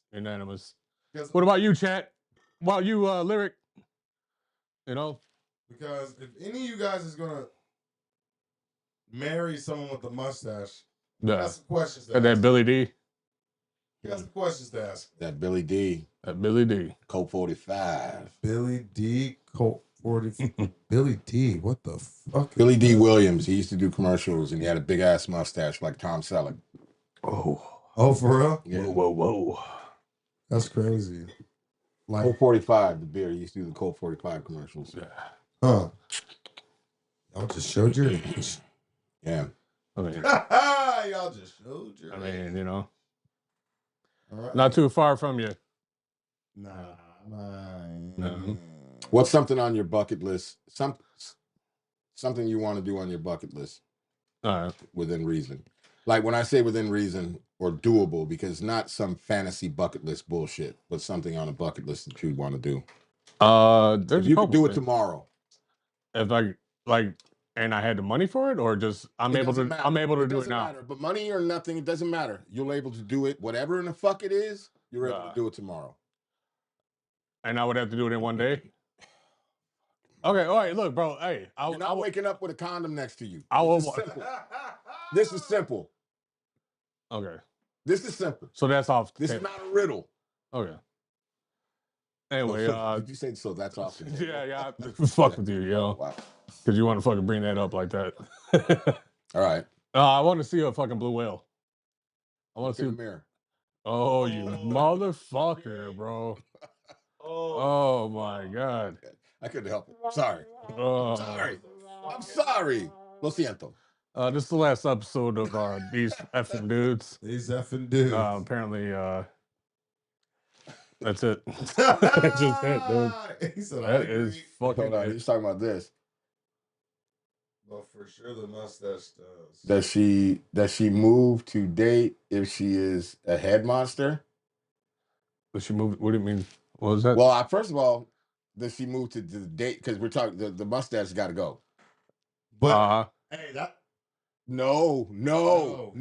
What about you, chat? Well, you Lyric. Because if any of you guys is gonna marry someone with a mustache, Yeah. got some questions to And ask. that Billy D. Got some questions to ask. That Billy D. Colt 45. Billy D. Colt 40. Billy D. What the fuck? Billy D. Williams. He used to do commercials and he had a big ass mustache like Tom Selleck. Oh, for real? Yeah. Whoa. That's crazy. Like Colt 45, the beer. He used to do the Colt 45 commercials. Yeah. Huh. Y'all just showed your age. Yeah. I mean, Y'all just showed your age. All right. not too far from you. Nah. No. What's something on your bucket list? Something you want to do on your bucket list All right. within reason. Like when I say within reason or doable, because not some fantasy bucket list bullshit, but something on a bucket list that you'd want to do. There's If you a could couple do it things. tomorrow. If and I had the money for it, or just I'm able to do it now. Matter. But money or nothing, it doesn't matter. You're able to do it, whatever in the fuck it is. You're able Nah. to do it tomorrow. And I would have to do it in one day. Okay, all right. Look, bro. Hey, You're not waking up with a condom next to you. I will. This is simple. This is simple. Okay, This is simple. so that's off. The This is table. not a riddle. Okay. Anyway, Did you say so? That's off the table. yeah. Fuck with you, yo. Wow. Because you want to fucking bring that up like that. All right. I want to see a fucking blue whale. I want Look to in see. the mirror. Oh, you motherfucker, bro. Oh my god. I couldn't help it. Sorry. Oh. Sorry. I'm sorry. Lo siento. This is the last episode of these effing dudes. These effing dudes. Apparently, that's it. That's just it, dude. He said, That is fucking Hold on. it. He's talking about this. But for sure, the mustache does. Does she move to date if she is a head monster? Does she move? What do you mean? What was that? Well, first of all, does she move to the date? Because we're talking the mustache got to go. But hey, that No. No.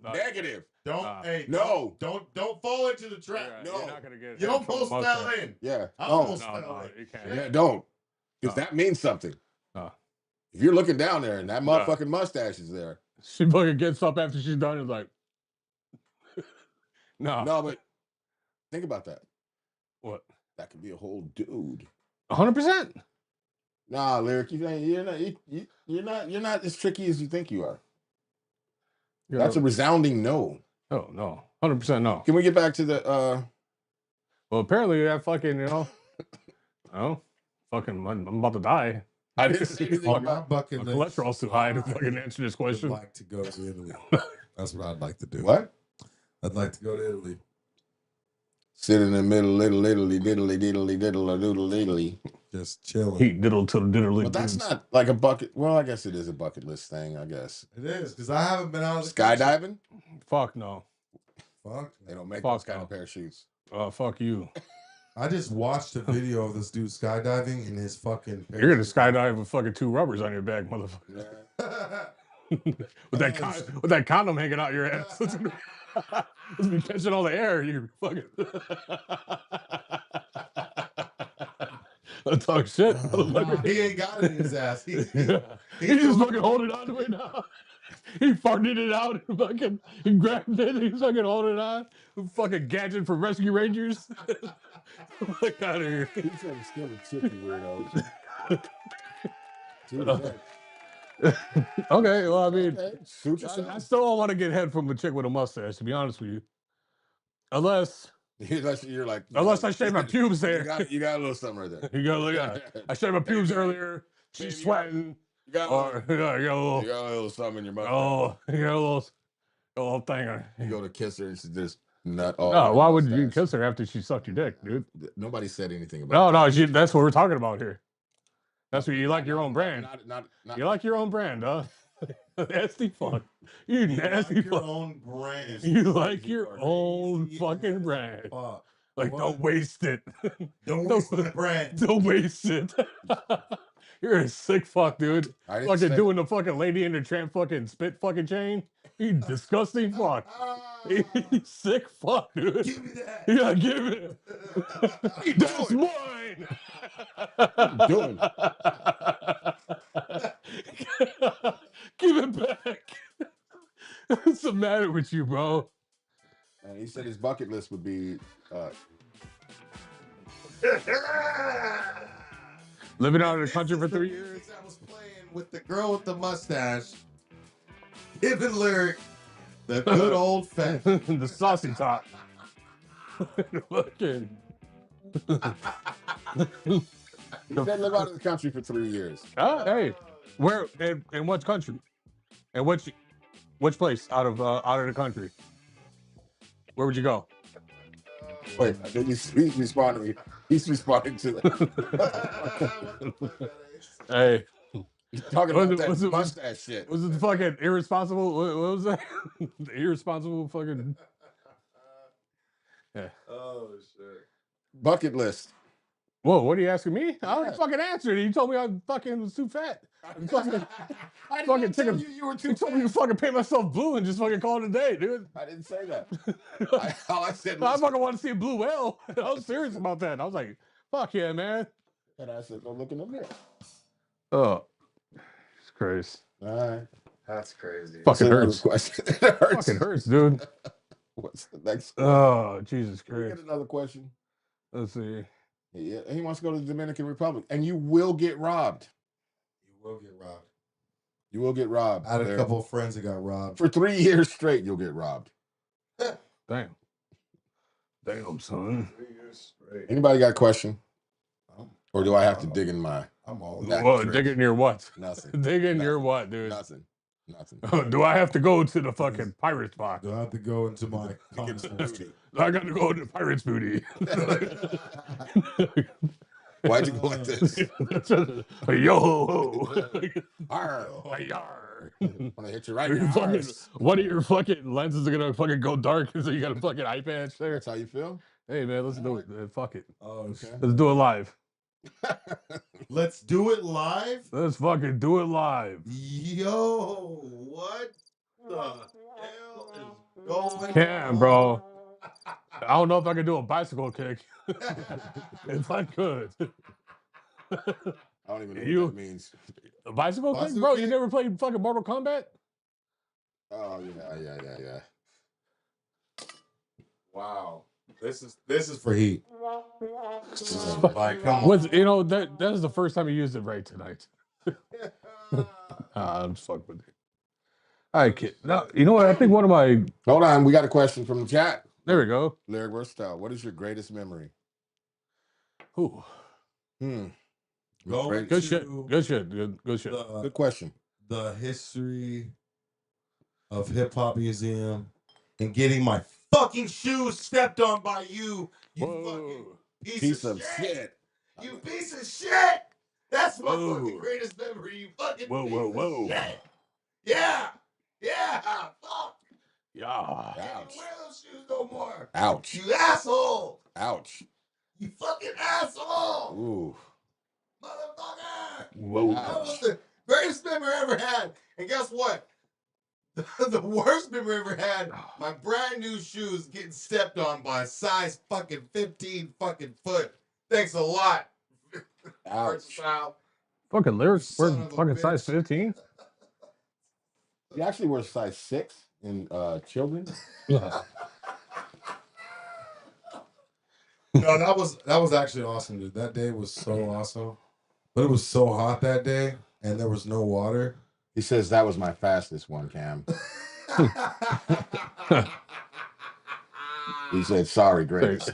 Negative. Don't fall into the trap. Yeah, No, you're not gonna get. you head from a almost fell mustache. in. Yeah. I No. almost No, fell in. you can't. Yeah, don't. Because No. that means something. No. If you're looking down there and that No. motherfucking mustache is there. She fucking gets up after she's done and is like, no. No, but think about that. What? That could be a whole dude. 100%. Nah, Lyric, you're not as tricky as you think you are. That's a resounding no. Oh, no. 100% no. Can we get back to the Well, apparently that fucking, fucking, I'm about to die. I didn't say anything On about my bucket My list, cholesterol's too high to fucking answer this I would question. like to go to Italy. That's what I'd like to do. what? I'd like to go to Italy. Sit in the middle, little diddly diddly. Just chilling. He diddle to the diddly. But that's not like a bucket. Well, I guess it is a bucket list thing. I guess It is, because I haven't been out of the country. skydiving. Fuck no. Fuck. They don't make Fuck those kind no. of parachutes. Fuck you. I just watched a video of this dude skydiving in his fucking. You're gonna skydive with fucking 2 rubbers on your back, motherfucker. Yeah. with that condom hanging out your ass. It's be catching all the air. You fucking. I talk shit. motherfucker. He ain't got it in his ass. He's just fucking holding on to it now. He farted it out and fucking he grabbed it. And he's fucking holding it on. Fucking gadget from Rescue Rangers. Fuck out of here. He said it's still a chippy weirdo. Okay, well, I mean, Okay, suit I yourself. still don't want to get head from a chick with a mustache, to be honest with you. Unless You're like, Unless I shave my pubes there. You got a little something right there. You gotta look at it. I shaved my pubes earlier. She's Maybe sweating. You got, Or you got a you little, got a little something in your mouth. oh, you got a little thing. You go to kiss her and she just nut all. No, over why your would you mustache. kiss her after she sucked your dick, dude? Nobody said anything about. No, that's what we're talking about here. That's what you like your own brand. Not You like your own brand, huh? Nasty fuck. You nasty Like your fuck. own brand. You like your Crazy own ass fucking brand. fuck. Like, What? don't waste it. Don't waste the brand. Don't waste it. You're a sick fuck, dude. I didn't Fucking say- doing the fucking Lady in the Tramp fucking spit fucking chain. You disgusting fuck. You sick fuck, dude. Give me that. Yeah, give it. That's mine. What you doing? Give it back. What's the matter with you, bro? And he said his bucket list would be Living out of the country for 3 years. I was playing with the girl with the mustache, giving Lyric the good old fat. The saucy top. Fucking. he said live out of the country for 3 years. Hey, where in what country? And which place out of the country? Where would you go? Wait, I think he's responding. He's responding to that. Hey, He's talking Was about it- that was it- mustache shit. was it the fucking irresponsible? What was that? The irresponsible fucking. Yeah. Oh shit. Bucket list. Whoa, what are you asking me? I already Yeah. fucking answered it. You told me I fucking was too fat. I Fucking, did fucking not tell take you were too you told me to fat. fucking paint myself blue and just fucking call it a day, dude. I didn't say that. I All I said was, fucking want to see a blue whale. I was serious about that. I was like, fuck yeah, man. and I said, go look in the mirror. Oh, it's crazy. All right. That's crazy. Fucking Another hurts. question. It hurts. Fucking hurts, dude. What's the next one? Oh, Jesus Can we get Christ. another question? Let's see. Yeah, he wants to go to the Dominican Republic, and you will get robbed. You will get robbed. You will get robbed. I had a there. couple of friends that got robbed. For 3 years straight. You'll get robbed. Damn. Damn, son. 3 years straight. Anybody got a question, or do I have to dig in my I'm all Back What? trick. Dig in your what? nothing? Dig in your Nothing. what, dude? Nothing. Nothing. Do I have to go to the fucking pirate spot? Do I have to go into my Get some booty. I got to go to the pirate's booty. Why'd you go like this? Yo. Arr. Yar. Want to hit you right Your in the fucking- arse. One of your fucking lenses are gonna fucking go dark, so you got a fucking eye patch there. That's how you feel? Hey man, let's do it. Fuck it. Oh, Okay. shit. Let's do it live. Let's do it live. Let's fucking do it live. Yo, what the hell is going Can, on? bro. I don't know if I can do a bicycle kick. If I could. I don't even know You- what that means. A bicycle kick? Bicycle Bro, kick? you never played fucking Mortal Kombat? Oh yeah. Wow, this is for heat. Like, come on. What's, you know, that is the first time you used it right tonight. I'm just fucking with you. All right, kid. Now, you know what? I think one of my. Hold on, we got a question from the chat. There we go. Lyric Versatile. What is your greatest memory? Ooh, Going good to shit. Good shit. Good shit. Good question. The history of hip hop museum and getting my fucking shoes stepped on by you. You fucking Whoa. piece of shit. You piece of shit. That's my Whoa. fucking greatest memory. You fucking Whoa, piece whoa, of whoa. shit. Yeah. Yeah. Fuck. Yeah. I can't wear those shoes no more. Ouch. You asshole. Ouch. You fucking asshole. Ooh. Motherfucker. Whoa. That was the greatest memory I ever had. And guess what? The worst memory I ever had, my brand new shoes getting stepped on by a size fucking 15 fucking foot. Thanks a lot. Ouch. Versatile. Fucking lyrics. Son We're of a fucking bitch. size 15. You actually wear size 6 in children. No, that was actually awesome, dude. That day was so awesome. But it was so hot that day and there was no water. He says that was my fastest one, Cam. He said, sorry, greatest.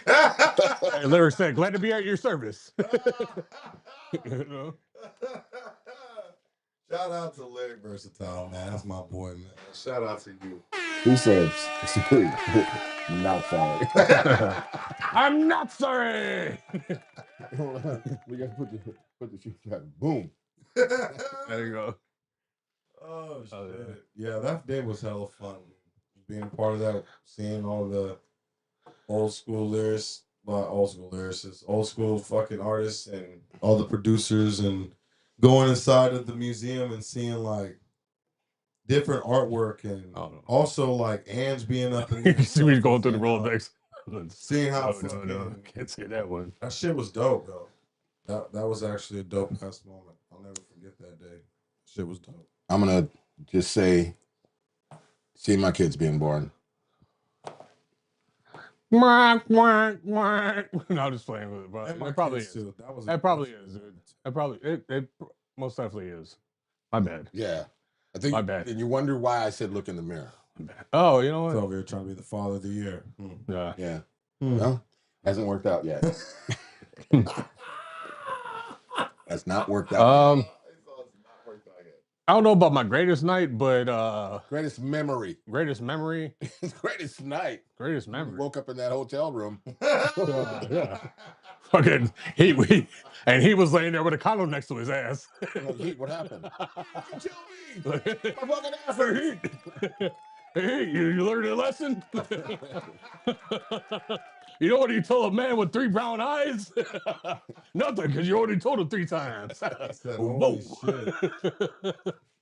Hey, lyrics said, glad to be at your service. You know? Shout out to Lyric Versatile, man. That's my boy, man. Shout out to you. He says, not sorry. I'm not sorry. We got to put the shoes back. Boom. There you go. Oh shit! Oh, Yeah, that day was hella fun. Being a part of that, seeing all the old school lyrics, well, old school lyricists, old school fucking artists, and all the producers, and going inside of the museum and seeing like different artwork, and Oh, no. also like Ange being up in You there. can see me going through the Seeing how- Rolodex. Seeing how Oh, no, no. fucking- Can't say that one. that shit was dope, though. That was actually a dope ass moment. I'll never forget that day. Shit was dope. I'm going to just say, see my kids being born. No, I'm just playing with it, bro. And my It probably kids, is. too. That was It probably is, dude. It most definitely is. My bad. Yeah. I think, My bad. and you wonder why I said look in the mirror. My bad. Oh, you know It's what? over here trying to be the father of the year. Yeah. Yeah. Hmm. Well, hasn't worked out yet. Has not worked out. I don't know about my greatest night, but Greatest memory. greatest memory. Greatest night. Greatest We memory. woke up in that hotel room. Yeah. Fucking he was laying there with a condom next to his ass. Like, "Heat, what happened?" Kill me! My fucking ass For hurt. heat. Hey, you learned a lesson? You know what you told a man with 3 brown eyes? Nothing, because you already told him 3 times. said, Whoa. "Holy shit."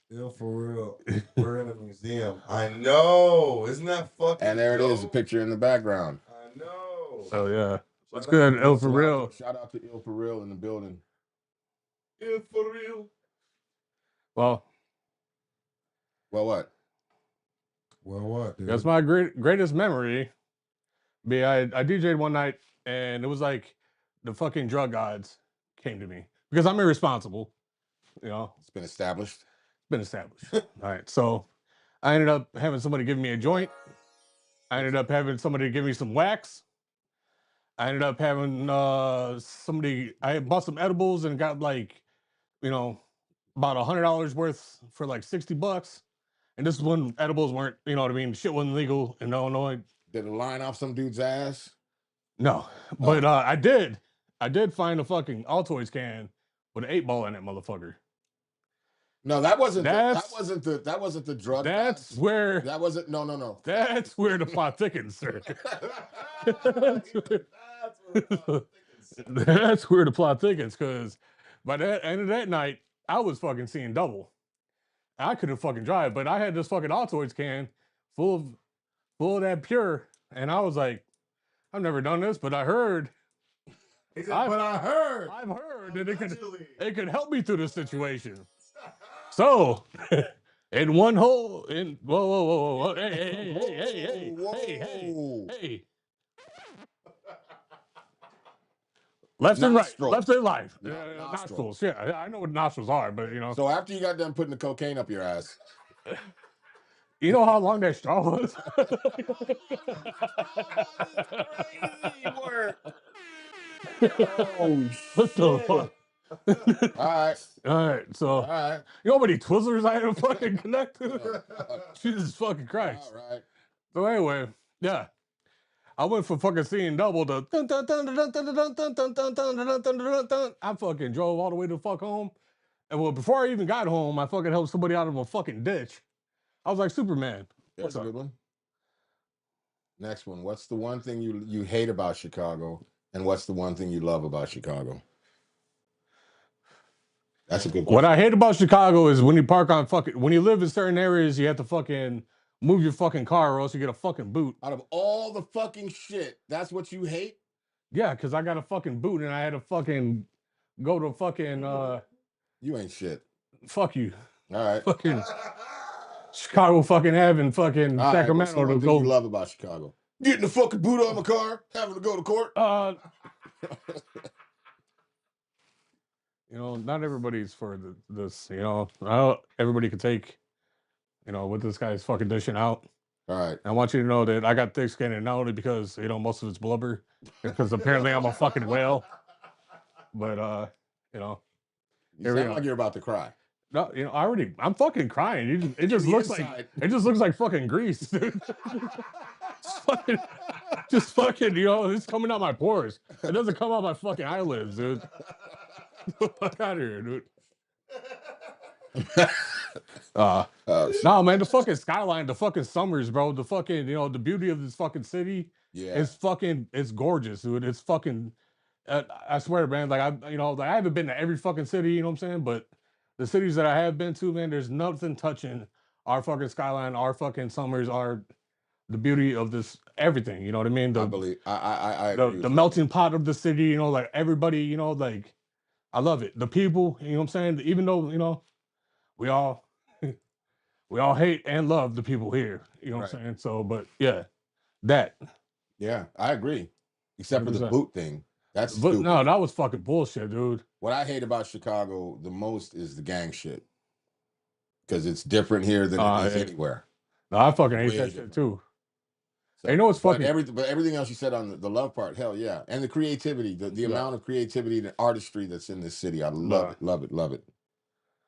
Yo, for real. We're in a museum. I know. Isn't that fucking And there it is, a dope? picture in the background. I know. Oh, yeah. What's Shout good, out- El for real? Shout out to Il for real in the building. Yeah, for real. Well, What? Well, what, dude? that's my greatest memory. I DJ'd one night, and it was like the fucking drug gods came to me because I'm irresponsible. You know, It's been established. been established. All right, so I ended up having somebody give me a joint. I ended up having somebody give me some wax. I ended up having somebody. I bought some edibles and got like, you know, about $100 worth for like $60. And this is when edibles weren't, you know what I mean? Shit wasn't legal in Illinois. Did it line off some dude's ass? No, but I did find a fucking Altoids can with an 8-ball in it, motherfucker. No, that wasn't That's- that wasn't the drug. That's gods. where That wasn't no. that's where the plot thickens, sir. That's where the plot thickens, because by the end of that night, I was fucking seeing double. I couldn't fucking drive, but I had this fucking Altoids can full of that pure, and I was like, I've never done this, but I heard. He said, but I heard. I've heard that it could help me through this situation. So, in one hole, whoa, hey. Left and right, Nostrils. left and right. Nostrils. Nostrils. Yeah, I know what nostrils are, but you know. So after you got done putting the cocaine up your ass, You know how long that straw was? oh What the fuck? All Alright, so right. you know how many Twizzlers I had to fucking connect to? Jesus fucking Christ. All right. So anyway, yeah. I went from fucking seeing double to I fucking drove all the way to the fuck home. And well, before I even got home, I fucking helped somebody out of a fucking ditch. I was like Superman. That's a good one. Next one. What's the one thing you hate about Chicago, and what's the one thing you love about Chicago? That's a good question. What I hate about Chicago is when you park on when you live in certain areas, you have to fucking move your fucking car or else you get a fucking boot. Out of all the fucking shit, that's what you hate? Yeah, because I got a fucking boot and I had to fucking go to fucking You ain't shit. fuck you. All right. Fucking Chicago fucking having fucking All right, what's Sacramento the one to thing go. you love about Chicago? Getting the fucking boot on my car, having to go to court. You know, not everybody's for this, you know. Everybody can take, you know, what this guy's fucking dishing out. All right. I want you to know that I got thick skin, and not only because, you know, most of it's blubber, because apparently I'm a fucking whale. But you know. You sound like you're about to cry. No, you know, I'm fucking crying. It just looks like fucking grease, dude. just fucking, you know, it's coming out my pores. It doesn't come out my fucking eyelids, dude. Fuck out of here, dude. No, man, the fucking skyline, the fucking summers, bro. The fucking, you know, the beauty of this fucking city. Yeah. It's gorgeous, dude. It's fucking. I swear, man. Like I haven't been to every fucking city, you know what I'm saying? But the cities that I have been to, man, there's nothing touching our fucking skyline, our fucking summers, the beauty of this everything. You know what I mean? I believe I agree the melting pot of the city. You know, like everybody. You know, like I love it. The people. You know what I'm saying? Even though, you know, we all hate and love the people here. You know what I'm saying? So, but yeah, that. Yeah, I agree. Except for the 100%. boot thing. That's But stupid. no, that was fucking bullshit, dude. What I hate about Chicago the most is the gang shit. Because it's different here than it is anywhere. No, I fucking hate Way that different. shit too. So, You know what's fucking but everything else you said on the love part, hell yeah. And the creativity, the amount of creativity and artistry that's in this city. I love it, love it, love it.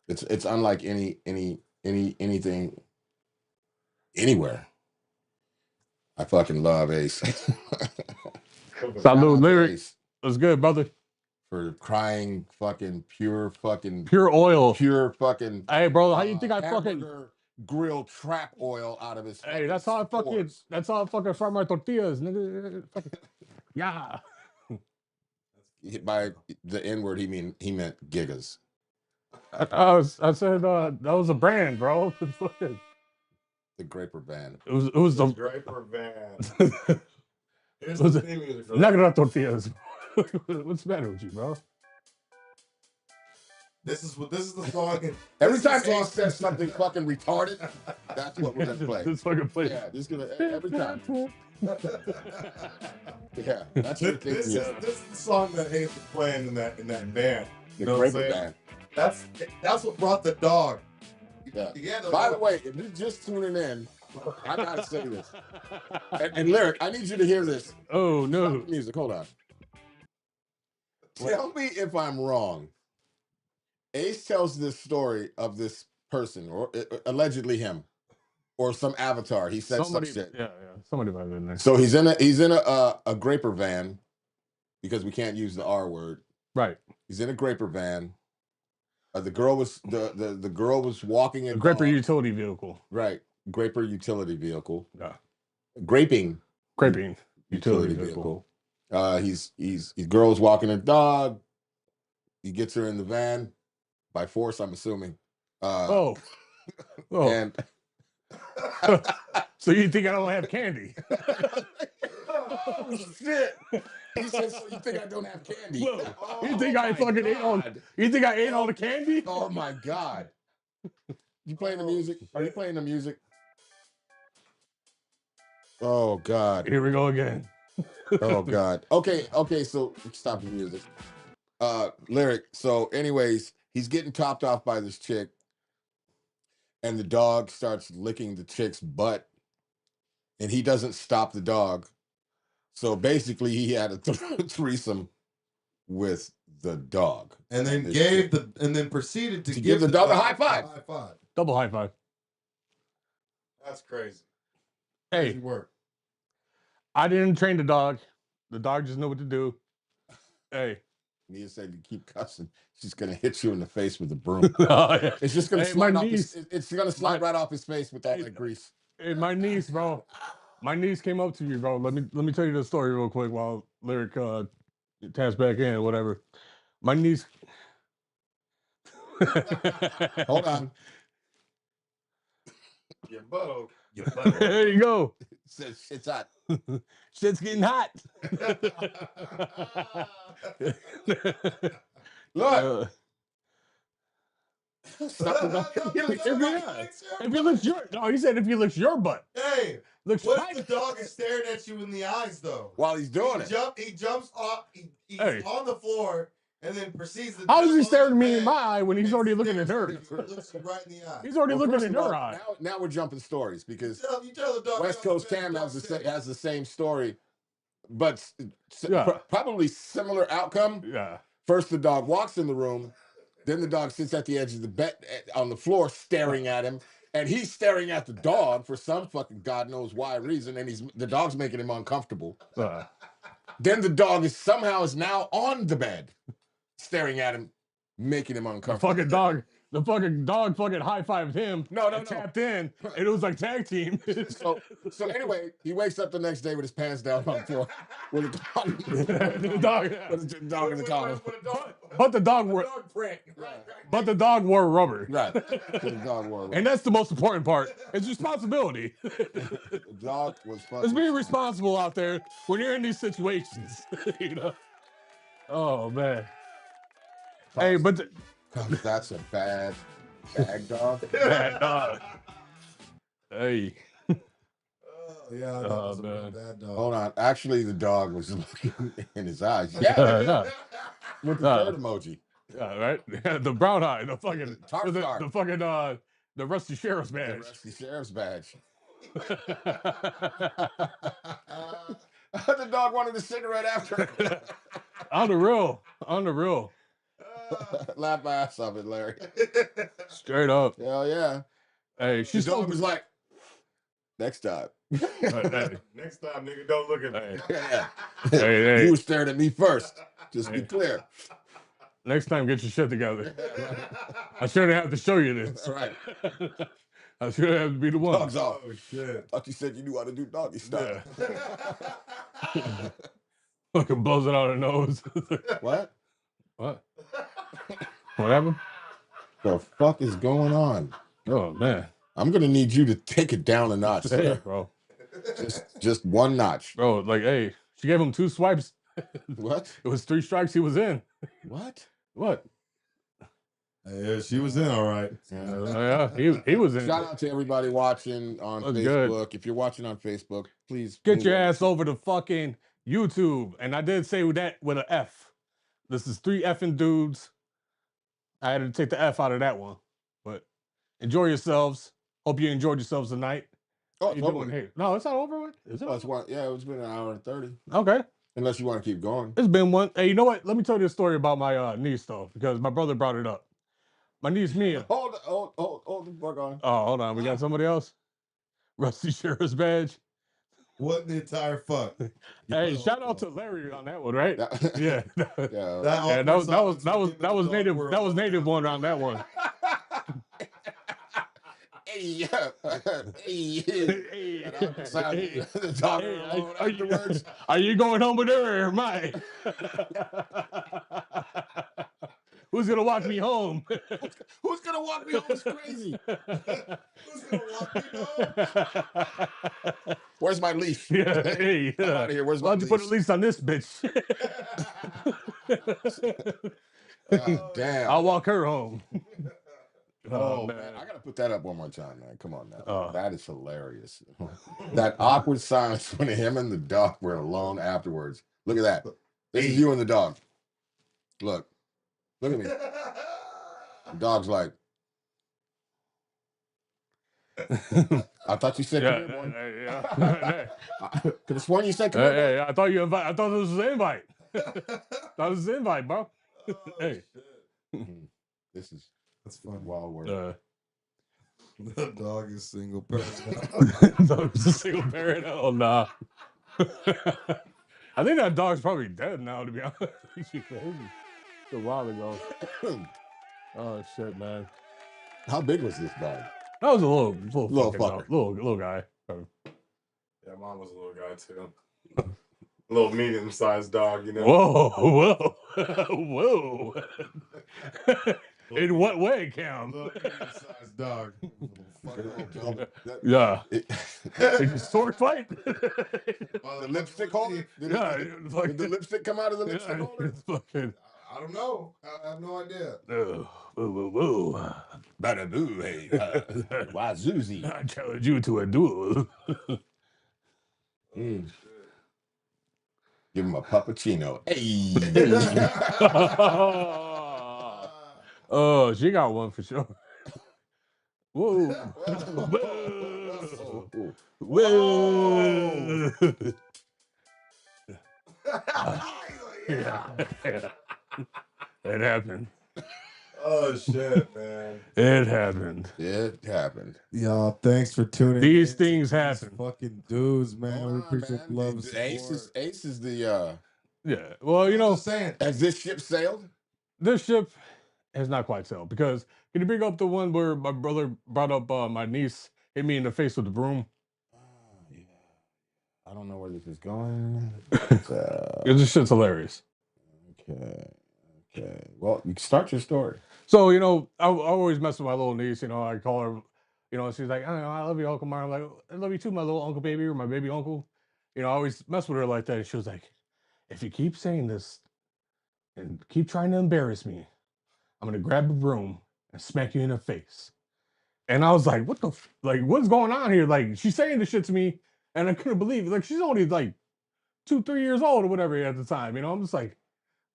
It's unlike anything anywhere. I fucking love Ace. Salute, lyric. What's good, brother? For crying fucking pure oil. Pure fucking. Hey, bro, how you think I fucking grill trap oil out of his. Hey, that's how I fucking. spores. That's how I fucking fry my tortillas, nigga. Fucking- yeah. By the N word, he meant gigas. I said that was a brand, bro. The Graper band. It was the Draper Van. Here's Was the it- theme music for Knock that. it out tortillas. What's the matter with you, bro? This is the song. Every this is time the Ace song- says something fucking retarded, that's what we're gonna play. This fucking place. Yeah, just gonna every time. Yeah, that's what this it is the song that Ace was playing in that band. The You know what I'm Graper saying? band. That's what brought the dog. Yeah. Yeah, By the way, if you're just tuning in, I gotta say this. And Lyric, I need you to hear this. Oh Stop no. the music, hold on. Tell me if I'm wrong. Ace tells this story of this person, or allegedly him, or some avatar. He said Somebody, some shit. yeah. Somebody might have been there. So he's in a Graper van, because we can't use the R word. Right. He's in a Graper van. The girl was the girl was walking A a Graper dog. utility vehicle. Right, Graper utility vehicle. Yeah. Graping Graping utility vehicle. He's girl's walking a dog. He gets her in the van by force, I'm assuming. Oh. And So you think I don't have candy? oh, shit. He said, so you think I don't have candy? Whoa. Oh, You think I my fucking ate all? God. You think I ate all the candy? Oh my God. You playing the music? Are you playing the music? Oh God. Here we go again. Oh God. Okay, so stop the music. Lyric. So, anyways, he's getting topped off by this chick, and the dog starts licking the chick's butt, and he doesn't stop the dog. So basically, he had a threesome with the dog, And then proceeded to give the dog a high five. High five. Double high five. That's crazy. Hey, Crazy work. I didn't train the dog. The dog just knew what to do. Hey. Nia said, "You keep cussing, she's gonna hit you in the face with a broom. Oh, yeah. It's just gonna Hey, slide my off. niece- It's gonna slide right off his face with all that grease." Hey, my niece, bro. My niece came up to me, bro. Let me tell you the story real quick while Lyric taps back in or whatever. My niece. Hold on. Your butthole. There you go. Says shit's hot. Shit's getting hot. Look. Stop the dog. If you lick your, no, he said if you lick your butt. Hey, Looks what right. if the dog is staring at you in the eyes though? While he's doing it. He jumps off. He's Hey. on the floor and then proceeds to. How is he jump staring on me the in my bed eye when he's and already looking at stares her? at you, looks you right in the eye. He's already Well, looking first at of all, her eye. now we're jumping stories because You tell the dog. West get on Coast the bed, Cam dog has sit. the same story, but Yeah. probably similar outcome. Yeah. First, the dog walks in the room. Then the dog sits at the edge of the bed on the floor staring at him. And he's staring at the dog for some fucking God knows why reason. And the dog's making him uncomfortable. Then the dog is now on the bed staring at him, making him The uncomfortable. fucking dog fucking high-fived him. No. and tapped in. And it was like tag team. So anyway, he wakes up the next day with his pants down on the floor with a dog, The dog, yeah. with a dog in the collar. But the dog wore, but the dog wore rubber. Right. The dog wore. And that's the most important part. It's responsibility. The dog was Let's fucking. be responsible out there when you're in these situations. You know. Oh man. Hey, but That's a bad dog. bad dog. Hey. Yeah, that Oh, was a man. bad dog. Hold on. Actually, the dog was looking in his eyes. Yeah, Yeah. yeah. With the Uh, third emoji. Yeah, right? Yeah, the brown eye, the fucking Tarp the star. fucking the rusty sheriff's The badge. rusty sheriff's badge. The dog wanted a cigarette after. On the real. On the real. Laugh my ass off it, Larry. Straight up. Hell yeah. Hey, The she's dog was like, next time. hey, Next time, nigga, don't look at hey, me. Yeah. hey, You were staring at me first. Just be Hey. clear. next time get your shit together. I shouldn't have to show you this. That's right. I should have to be the one. Dogs off. Oh shit. Thought you said you knew how to do doggy style. Fucking blows it out of the nose. What? What? What happened? The fuck is going on? Oh man. I'm gonna need you to take it down a notch, Hey, sir. bro. Just one notch. Bro, like, hey, she gave him 2 swipes. What? It was 3 strikes. He was in. What? What? Yeah, she was in all right. Yeah, he was in. Shout out to everybody watching on That's Facebook. good. If you're watching on Facebook, please Get move your over. ass over to fucking YouTube. And I did say that with an F. This is 3 effing dudes. I had to take the F out of that one. But enjoy yourselves. Hope you enjoyed yourselves tonight. Oh, How you totally. doing? Hey, no, it's not over with. Is it? Oh, it's one, yeah, it's been an hour and 30. Okay. Unless you want to keep going. It's been one. Hey, you know what? Let me tell you a story about my niece, though, because my brother brought it up. My niece, Mia. Hold the fuck on. Oh, hold on. We got somebody else? Rusty Sheriff's badge. What the entire fuck? Hey, shout out to Larry on that one, right? That- Yeah. Yeah. Yeah, that was native one on that one. Hey, yeah. Hey, Hey, hey, the dog hey, alone afterwards. are you going home with her or am I? Who's gonna walk me home? Who's gonna walk me home? It's crazy. Who's gonna walk me home? Where's my leash? Yeah, hey, I'm out of here. Where's my why'd you put a leash? leash on this bitch? Damn. I'll walk her home. Oh, man. I gotta put that up one more time, man. Come on now. Oh. That is hilarious. That awkward silence when him and the dog were alone afterwards. Look at that. This is you and the dog. Look at me. The dog's like, I thought you said, come here, boy. Could have sworn you said, come here, boy. Hey, I thought you invite. I thought this was an invite. That was an invite, bro. Hey. This is That's fun. wild work. The dog is single parent. Dog was a single parent. Oh nah. I think that dog's probably dead now. To be honest, it's a while ago. Oh shit, man. How big was this dog? That was a little Little fucking fucker. dog. Little guy. Yeah, mine was a little guy too. A little medium-sized dog, you know. Whoa, whoa, whoa. In what way, Cam? Little medium-sized dog. Yeah. It- It's a sword fight. the lipstick holder? Did, Yeah, it- it's like- did the lipstick come out of the lipstick Yeah, holder? it's fucking. I don't know. I have no idea. Whoa, whoa, whoa. Bada boo, hey. Wazoozy. I challenge you to a duel. Give him a puppuccino. Hey. Oh, she got one for sure. Whoa. Whoa. Whoa. Yeah. It happened. Oh shit, man. It happened. It happened. Y'all, thanks for tuning These in. things These happen. Fucking dudes, man. Hold We on, appreciate man. the love and support. Ace is the Yeah. Well, you know, saying. has this ship sailed? this ship has not quite sailed because can you bring up the one where my brother brought up my niece hit me in the face with the broom? Yeah. I don't know where this is going. This shit's hilarious. Okay. Well, you can start your story. So, you know, I always mess with my little niece. You know, I call her, you know, she's like, I love you, Uncle Mar. I'm like, I love you too, my little uncle baby or my baby uncle. You know, I always mess with her like that. And she was like, if you keep saying this and keep trying to embarrass me, I'm going to grab a broom and smack you in the face. And I was like, what the, like, what's going on here? Like, she's saying this shit to me and I couldn't believe it. Like, she's only like 2-3 years old or whatever at the time. You know, I'm just like,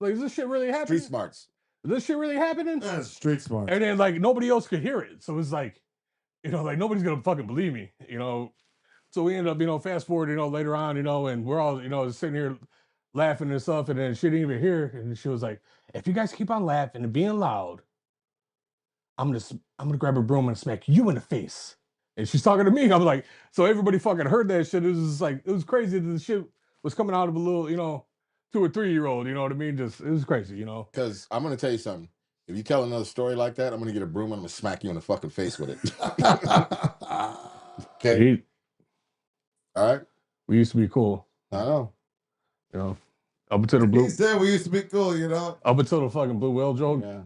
is this shit really happening? Street smarts. Is this shit really happening? That's street smart. And then like nobody else could hear it. So it's like, you know, like nobody's gonna fucking believe me, you know. So we ended up, you know, fast forward, you know, later on, you know, and we're all, you know, sitting here laughing and stuff, and then she didn't even hear. And she was like, if you guys keep on laughing and being loud, I'm gonna grab a broom and smack you in the face. And she's talking to me. I'm like, so everybody fucking heard that shit. It was just like, it was crazy that the shit was coming out of a little, you know, 2 or 3 year old, you know what I mean? Just it was crazy, you know. Because I'm going to tell you something. If you tell another story like that, I'm gonna get a broom and I'm gonna smack you in the fucking face with it. Okay. All right. We used to be cool. I know. You know, up until the blue. He said we used to be cool, you know. Up until the fucking blue whale joke. Yeah.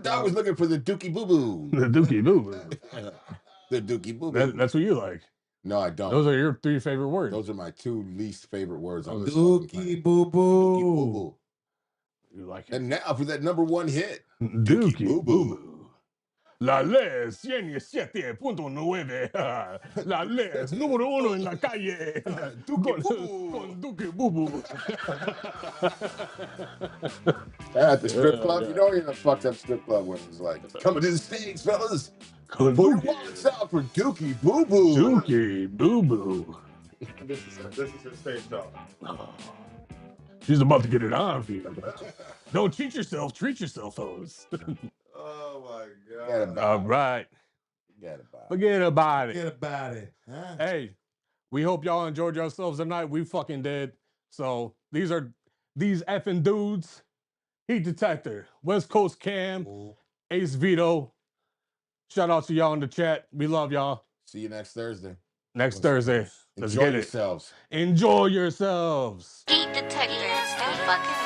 I was looking for the Dookie Boo Boo. The Dookie Boo Boo. The Dookie Boo Boo. That's what you like. No, I don't. Those are your 3 favorite words. Those are my 2 least favorite words on this. Dookie Boo Dookie Boo Boo. Boo. You like it. And now for that number 1 hit. Dookie Boo Boo Boo. Boo. La Les 107.9. La Les número 1 en la calle. Dookie Boo Boo. Con Dookie Boo Boo. At the strip club, yeah. you know you're in a fucked up strip club when it's like, coming to the stage, fellas. Con Put your Dookie. wallets out for Dookie Boo Boo. Dookie Boo Boo. This is her stage dog. She's about to get it on for you. Don't cheat yourself. Treat yourself, fellas. Oh my Forget god. about All it. right. Forget about it. Forget about it. Forget about it. Huh? Hey, we hope y'all enjoyed yourselves tonight. We fucking did. So these effing dudes. Heat Detector, West Coast Cam, Ace Vito. Shout out to y'all in the chat. We love y'all. See you next Thursday. Next Thursday. Let's Enjoy get it. yourselves. Enjoy yourselves. Heat Detector, stay fucking